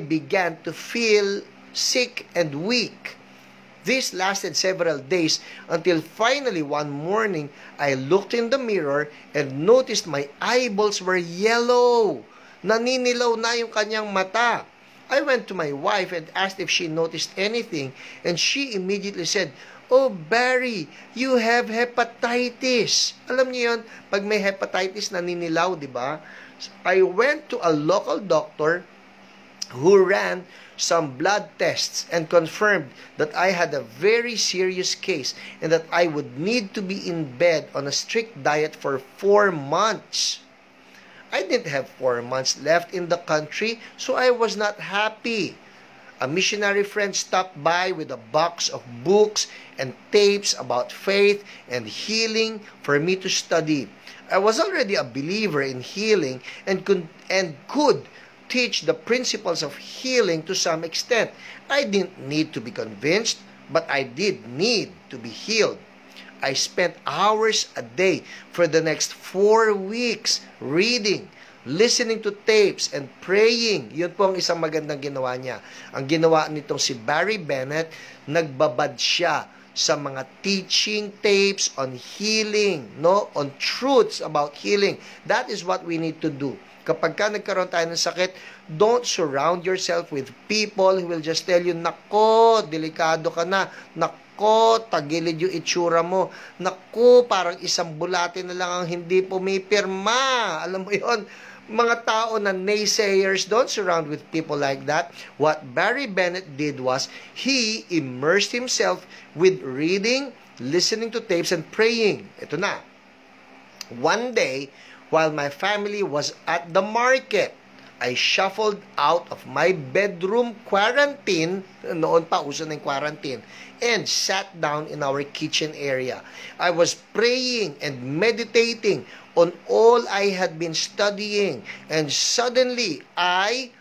began to feel sick and weak. This lasted several days until finally one morning I looked in the mirror and noticed my eyeballs were yellow. Naninilaw na yung kanyang mata. I went to my wife and asked if she noticed anything, and she immediately said, "Oh, Barry, you have hepatitis." Alam niyo yun, pag may hepatitis, naninilaw, di ba? I went to a local doctor who ran some blood tests and confirmed that I had a very serious case and that I would need to be in bed on a strict diet for 4 months. I didn't have 4 months left in the country, so I was not happy. A missionary friend stopped by with a box of books and tapes about faith and healing for me to study. I was already a believer in healing and could teach the principles of healing to some extent. I didn't need to be convinced, but I did need to be healed. I spent hours a day for the next 4 weeks reading, listening to tapes, and praying. Yun po ang isang magandang ginawa niya. Ang ginawa nitong si Barry Bennett, nagbabad siya sa mga teaching tapes on healing, no? On truths about healing. That is what we need to do. Kapag ka nagkaroon tayo ng sakit, don't surround yourself with people who will just tell you, "Nako, delikado ka na. Nako, tagilid yung itsura mo. Nako, parang isang bulate na lang ang hindi pumipirma." Alam mo yon, mga tao na naysayers, don't surround with people like that. What Barry Bennett did was, he immersed himself with reading, listening to tapes, and praying. Ito na. One day, while my family was at the market, I shuffled out of my bedroom quarantine, noon pa uso ng quarantine, and sat down in our kitchen area. I was praying and meditating on all I had been studying, and suddenly I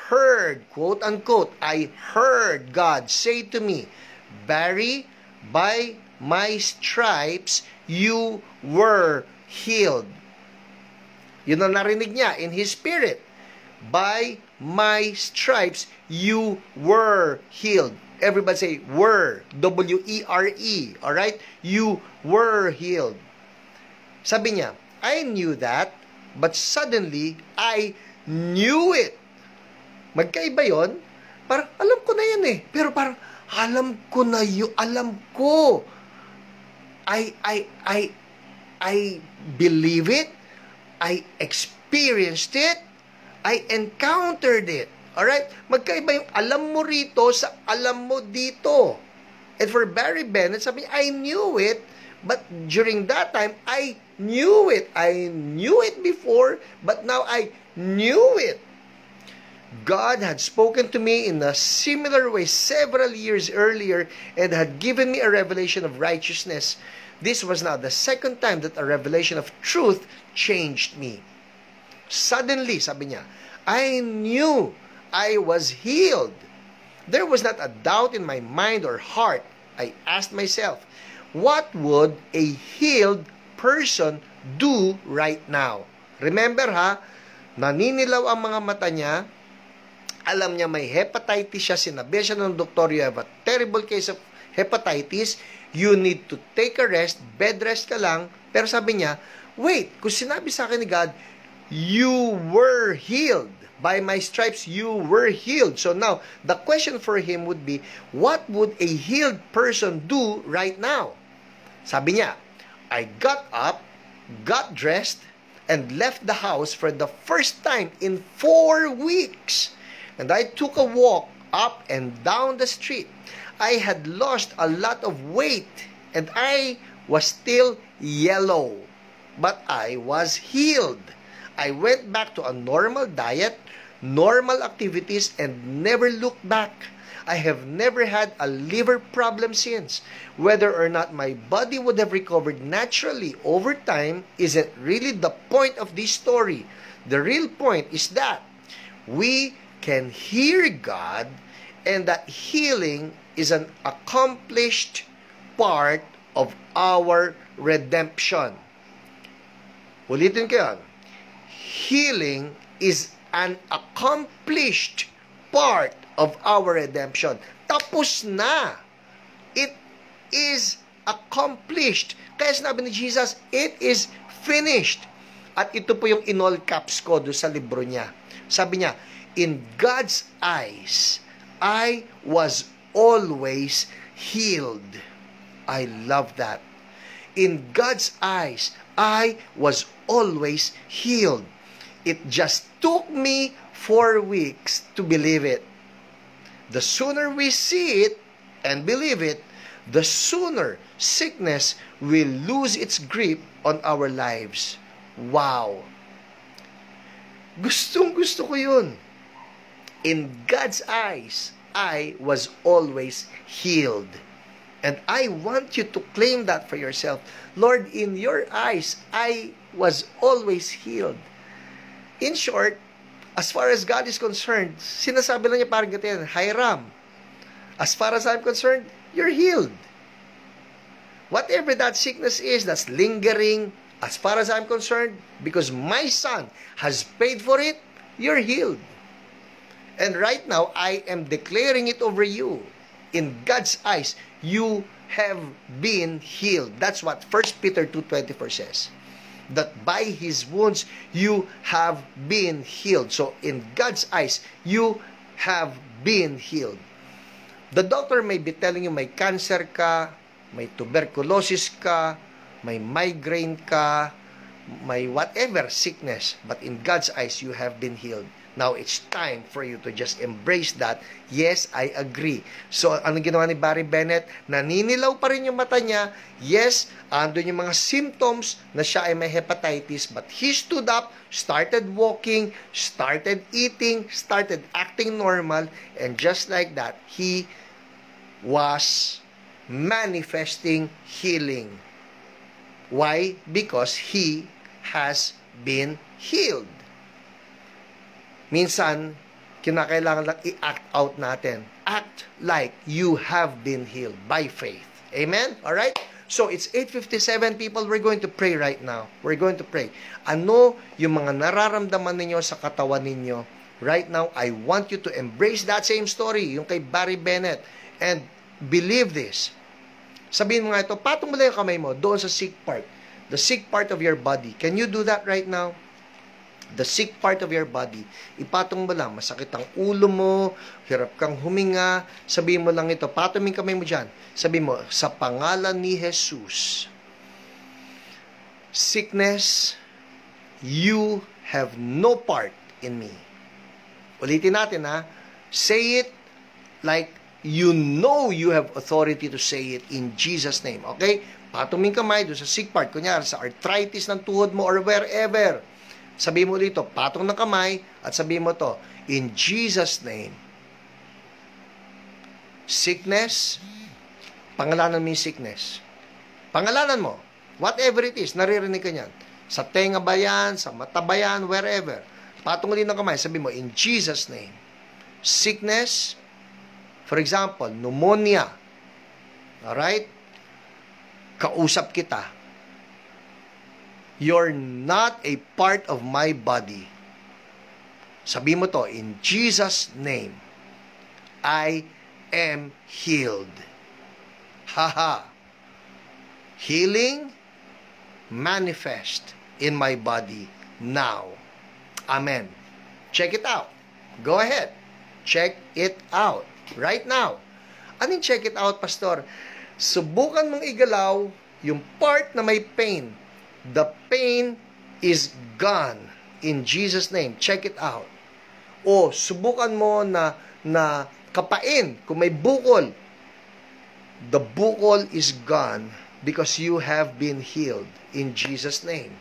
heard, quote unquote, I heard God say to me, "Barry, by my stripes you were healed." Yun ang narinig niya in his spirit. By my stripes, you were healed. Everybody say, were. W-E-R-E. Alright? You were healed. Sabi niya, I knew that, but suddenly, I knew it. Magkaiba yon. Parang, alam ko na yan eh. Pero parang, alam ko na yun. Alam ko. I believe it. I experienced it. I encountered it. Alright? Magkaiba yung alam mo rito sa alam mo dito. And for Barry Bennett, sabi niya, I knew it, but during that time, I knew it. I knew it before, but now I knew it. God had spoken to me in a similar way several years earlier and had given me a revelation of righteousness. This was now the second time that a revelation of truth changed me. Suddenly, sabi niya, I knew I was healed. There was not a doubt in my mind or heart. I asked myself, what would a healed person do right now? Remember ha, naninilaw ang mga mata niya, alam niya may hepatitis siya, sinabi siya ng doktor, you have a terrible case of hepatitis, you need to take a rest, bed rest ka lang, pero sabi niya, wait, kung sinabi sa akin ni God, you were healed. By my stripes, you were healed. So now, the question for him would be, what would a healed person do right now? Sabi niya, I got up, got dressed, and left the house for the first time in 4 weeks. And I took a walk up and down the street. I had lost a lot of weight, and I was still yellow. But I was healed. I went back to a normal diet, normal activities, and never looked back. I have never had a liver problem since. Whether or not my body would have recovered naturally over time isn't really the point of this story. The real point is that we can hear God, and that healing is an accomplished part of our redemption. Ulitin ko yan. Healing is an accomplished part of our redemption. Tapos na. It is accomplished. Kaya sinabi ni Jesus, it is finished. At ito po yung in all caps ko doon sa libro niya. Sabi niya, in God's eyes, I was always healed. I love that. In God's eyes, I was always healed. It just took me 4 weeks to believe it. The sooner we see it and believe it, the sooner sickness will lose its grip on our lives. Wow! Gustong-gusto ko yun. In God's eyes, I was always healed. And I want you to claim that for yourself. Lord, in your eyes, I was always healed. In short, as far as God is concerned, sinasabi lang niya parang ganyan, Hiram, as far as I'm concerned, you're healed. Whatever that sickness is that's lingering, as far as I'm concerned, because my son has paid for it, you're healed. And right now, I am declaring it over you. In God's eyes, you have been healed. That's what 1 Peter 2:24 says. That by His wounds, you have been healed. So, in God's eyes, you have been healed. The doctor may be telling you may cancer ka, may tuberculosis ka, may migraine ka, may whatever sickness, but in God's eyes, you have been healed. Now, it's time for you to just embrace that. Yes, I agree. So, anong ginawa ni Barry Bennett? Naninilaw pa rin yung mata niya. Yes, andun yung mga symptoms na siya ay may hepatitis. But he stood up, started walking, started eating, started acting normal. And just like that, he was manifesting healing. Why? Because he has been healed. Minsan, kinakailangan lang i-act out natin. Act like you have been healed by faith. Amen? Alright? So, it's 8:57 people. We're going to pray right now. We're going to pray. Ano yung mga nararamdaman ninyo sa katawan ninyo? Right now, I want you to embrace that same story, yung kay Barry Bennett, and believe this. Sabihin mo nga ito, patong mo lang yung kamay mo doon sa sick part. The sick part of your body. Can you do that right now? The sick part of your body. Ipatong mo lang, masakit ang ulo mo, hirap kang huminga, sabihin mo lang ito, patong yung kamay mo dyan. Sabihin mo, sa pangalan ni Jesus, sickness, you have no part in me. Ulitin natin ha, say it like you know you have authority to say it in Jesus' name. Okay? Patong yung kamay doon sa sick part, kunyari sa arthritis ng tuhod mo or wherever. Sabihin mo dito, patong ng kamay, at sabihin mo to, in Jesus' name, sickness, pangalanan mo yung sickness. Pangalanan mo, whatever it is, naririnig ka niyan. Sa tenga ba yan, sa mata ba yan, wherever. Patong ulit ng kamay, sabihin mo, in Jesus' name, sickness, for example, pneumonia, alright? Kausap kita. You're not a part of my body. Sabi mo to, in Jesus' name, I am healed. Haha. Healing manifest in my body now. Amen. Check it out. Go ahead. Check it out. Right now. Anong check it out, Pastor? Subukan mong igalaw yung part na may pain. The pain is gone in Jesus' name. Check it out. O subukan mo na kapain kung may bukol. The bukol is gone because you have been healed in Jesus' name.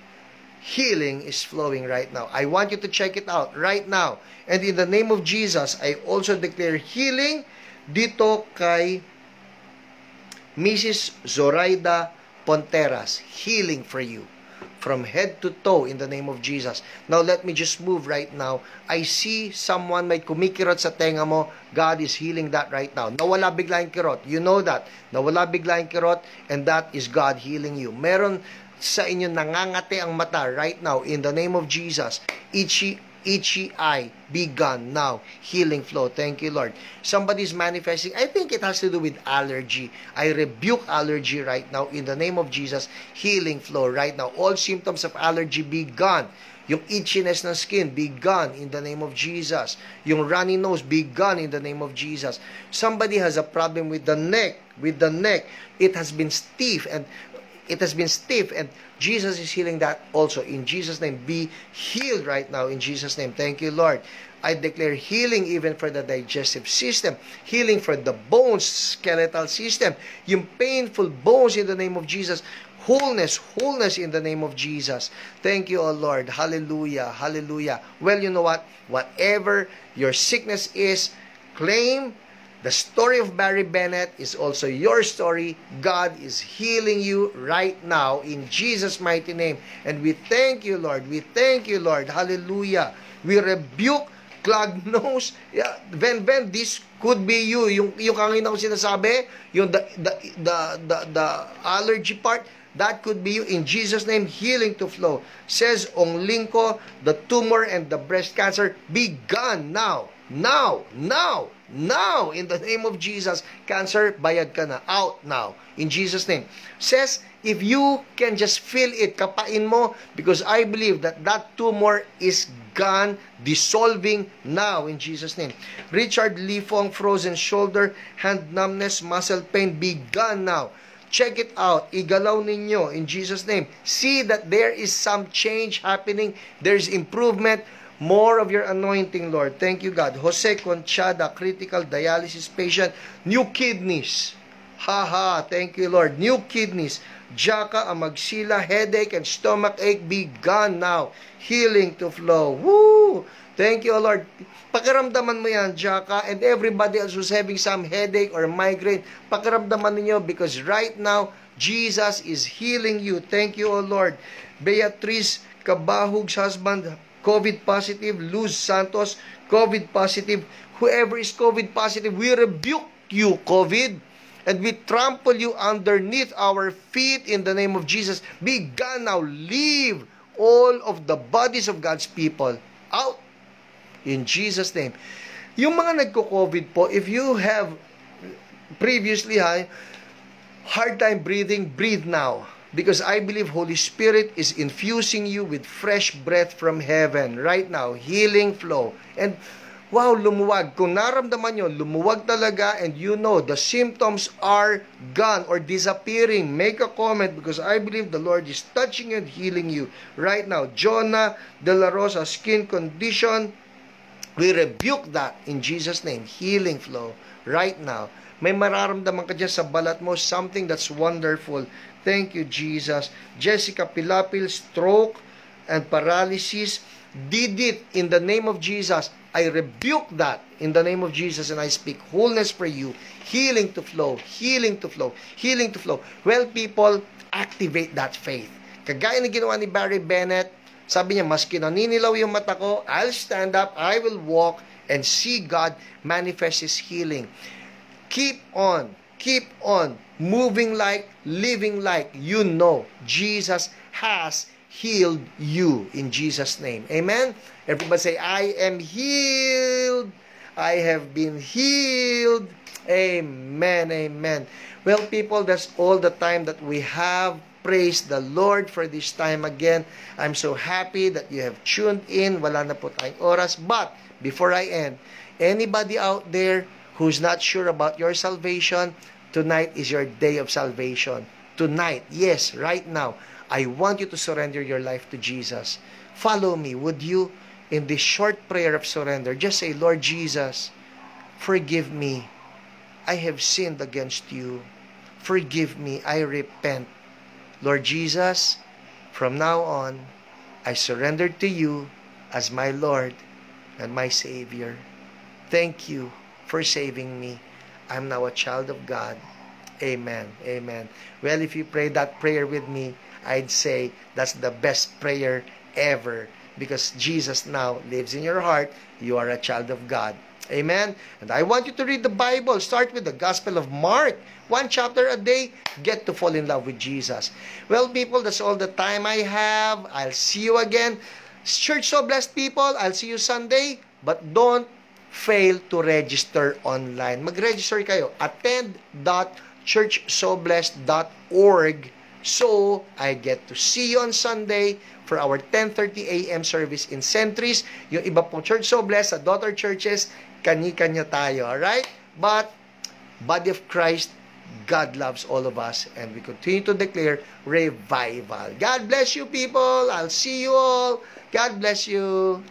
Healing is flowing right now. I want you to check it out right now. And in the name of Jesus, I also declare healing dito kay Mrs. Zoraida Ponteras, healing for you from head to toe in the name of Jesus. Now let me just move right now. I see someone may kumikirot sa tenga mo. God is healing that right now. Nawala bigla yung kirot. You know that. Nawala bigla yung kirot, and that is God healing you. Meron sa inyo nangangati ang mata right now in the name of Jesus. Itchy itchy eye, be gone now. Healing flow. Thank you, Lord. Somebody's manifesting. I think it has to do with allergy. I rebuke allergy right now in the name of Jesus. Healing flow right now. All symptoms of allergy be gone. Yung itchiness ng skin, be gone in the name of Jesus. Yung runny nose, be gone in the name of Jesus. Somebody has a problem with the neck. It has been stiff and Jesus is healing that also. In Jesus' name, be healed right now in Jesus' name. Thank you, Lord. I declare healing even for the digestive system, healing for the bones, skeletal system, yung painful bones in the name of Jesus, wholeness in the name of Jesus. Thank you, O Lord. Hallelujah, hallelujah. Well, you know what? Whatever your sickness is, claim. The story of Barry Bennett is also your story. God is healing you right now in Jesus' mighty name. And we thank you, Lord. We thank you, Lord. Hallelujah. We rebuke clogged nose. Yeah, Ben, this could be you. Yung kanina ko sinasabi, yung the allergy part, that could be you. In Jesus' name, healing to flow. Says Ong Lingko, the tumor and the breast cancer, be gone now. Now, in the name of Jesus, cancer, bayad ka na. Out now, in Jesus' name. Says, if you can just feel it, kapain mo, because I believe that tumor is gone, dissolving now, in Jesus' name. Richard Lifong, frozen shoulder, hand numbness, muscle pain, be gone now. Check it out. Igalaw ninyo, in Jesus' name. See that there is some change happening. There is improvement. More of your anointing, Lord. Thank you, God. Jose Conchada, critical dialysis patient. New kidneys. Thank you, Lord. New kidneys. Jaka, Amagsila, headache and stomach ache, be gone now. Healing to flow. Woo! Thank you, Lord. Pakiramdaman mo yan, Jaka, and everybody else who's having some headache or migraine, pakiramdaman ninyo because right now, Jesus is healing you. Thank you, O Lord. Beatrice Kabahug's husband, COVID positive. Luz Santos, COVID positive. Whoever is COVID positive, we rebuke you, COVID, and we trample you underneath our feet in the name of Jesus. Be gone now. Leave all of the bodies of God's people out in Jesus' name. Yung mga nagko-COVID po, if you have previously hard time breathing, breathe now. Because I believe Holy Spirit is infusing you with fresh breath from heaven right now. Healing flow. And wow, lumuwag. Kung naramdaman nyo, lumuwag talaga and you know the symptoms are gone or disappearing, make a comment because I believe the Lord is touching and healing you right now. Jonah De La Rosa, skin condition, we rebuke that in Jesus' name. Healing flow right now. May mararamdaman ka dyan sa balat mo, something that's wonderful. Thank you, Jesus. Jessica Pilapil, stroke and paralysis, did it in the name of Jesus. I rebuke that in the name of Jesus and I speak wholeness for you. Healing to flow, healing to flow, healing to flow. Well, people, activate that faith. Kagaya na ginawa ni Barry Bennett, sabi niya, maski naninilaw yung mata ko, I'll stand up, I will walk and see God manifest His healing. Keep on moving like, living like you know Jesus has healed you in Jesus' name. Amen? Everybody say, I am healed. I have been healed. Amen, amen. Well, people, that's all the time that we have. Praise the Lord for this time again. I'm so happy that you have tuned in. Wala na po tayong oras. But, before I end, anybody out there who's not sure about your salvation, tonight is your day of salvation. Tonight, yes, right now, I want you to surrender your life to Jesus. Follow me, would you? In this short prayer of surrender, just say, Lord Jesus, forgive me. I have sinned against you. Forgive me. I repent. Lord Jesus, from now on, I surrender to you as my Lord and my Savior. Thank you for saving me. I'm now a child of God. Amen. Amen. Well, if you pray that prayer with me, I'd say that's the best prayer ever because Jesus now lives in your heart. You are a child of God. Amen. And I want you to read the Bible. Start with the Gospel of Mark. 1 chapter a day. Get to fall in love with Jesus. Well, people, that's all the time I have. I'll see you again Church So Blessed people, I'll see you Sunday, but don't fail to register online. Mag-register kayo. attend.churchsoblessed.org so I get to see you on Sunday for our 10:30 a.m. service in Centris. Yung iba pong Church So Blessed sa daughter churches, kanya-kanya tayo, alright? But, body of Christ, God loves all of us, and we continue to declare revival. God bless you, people. I'll see you all. God bless you.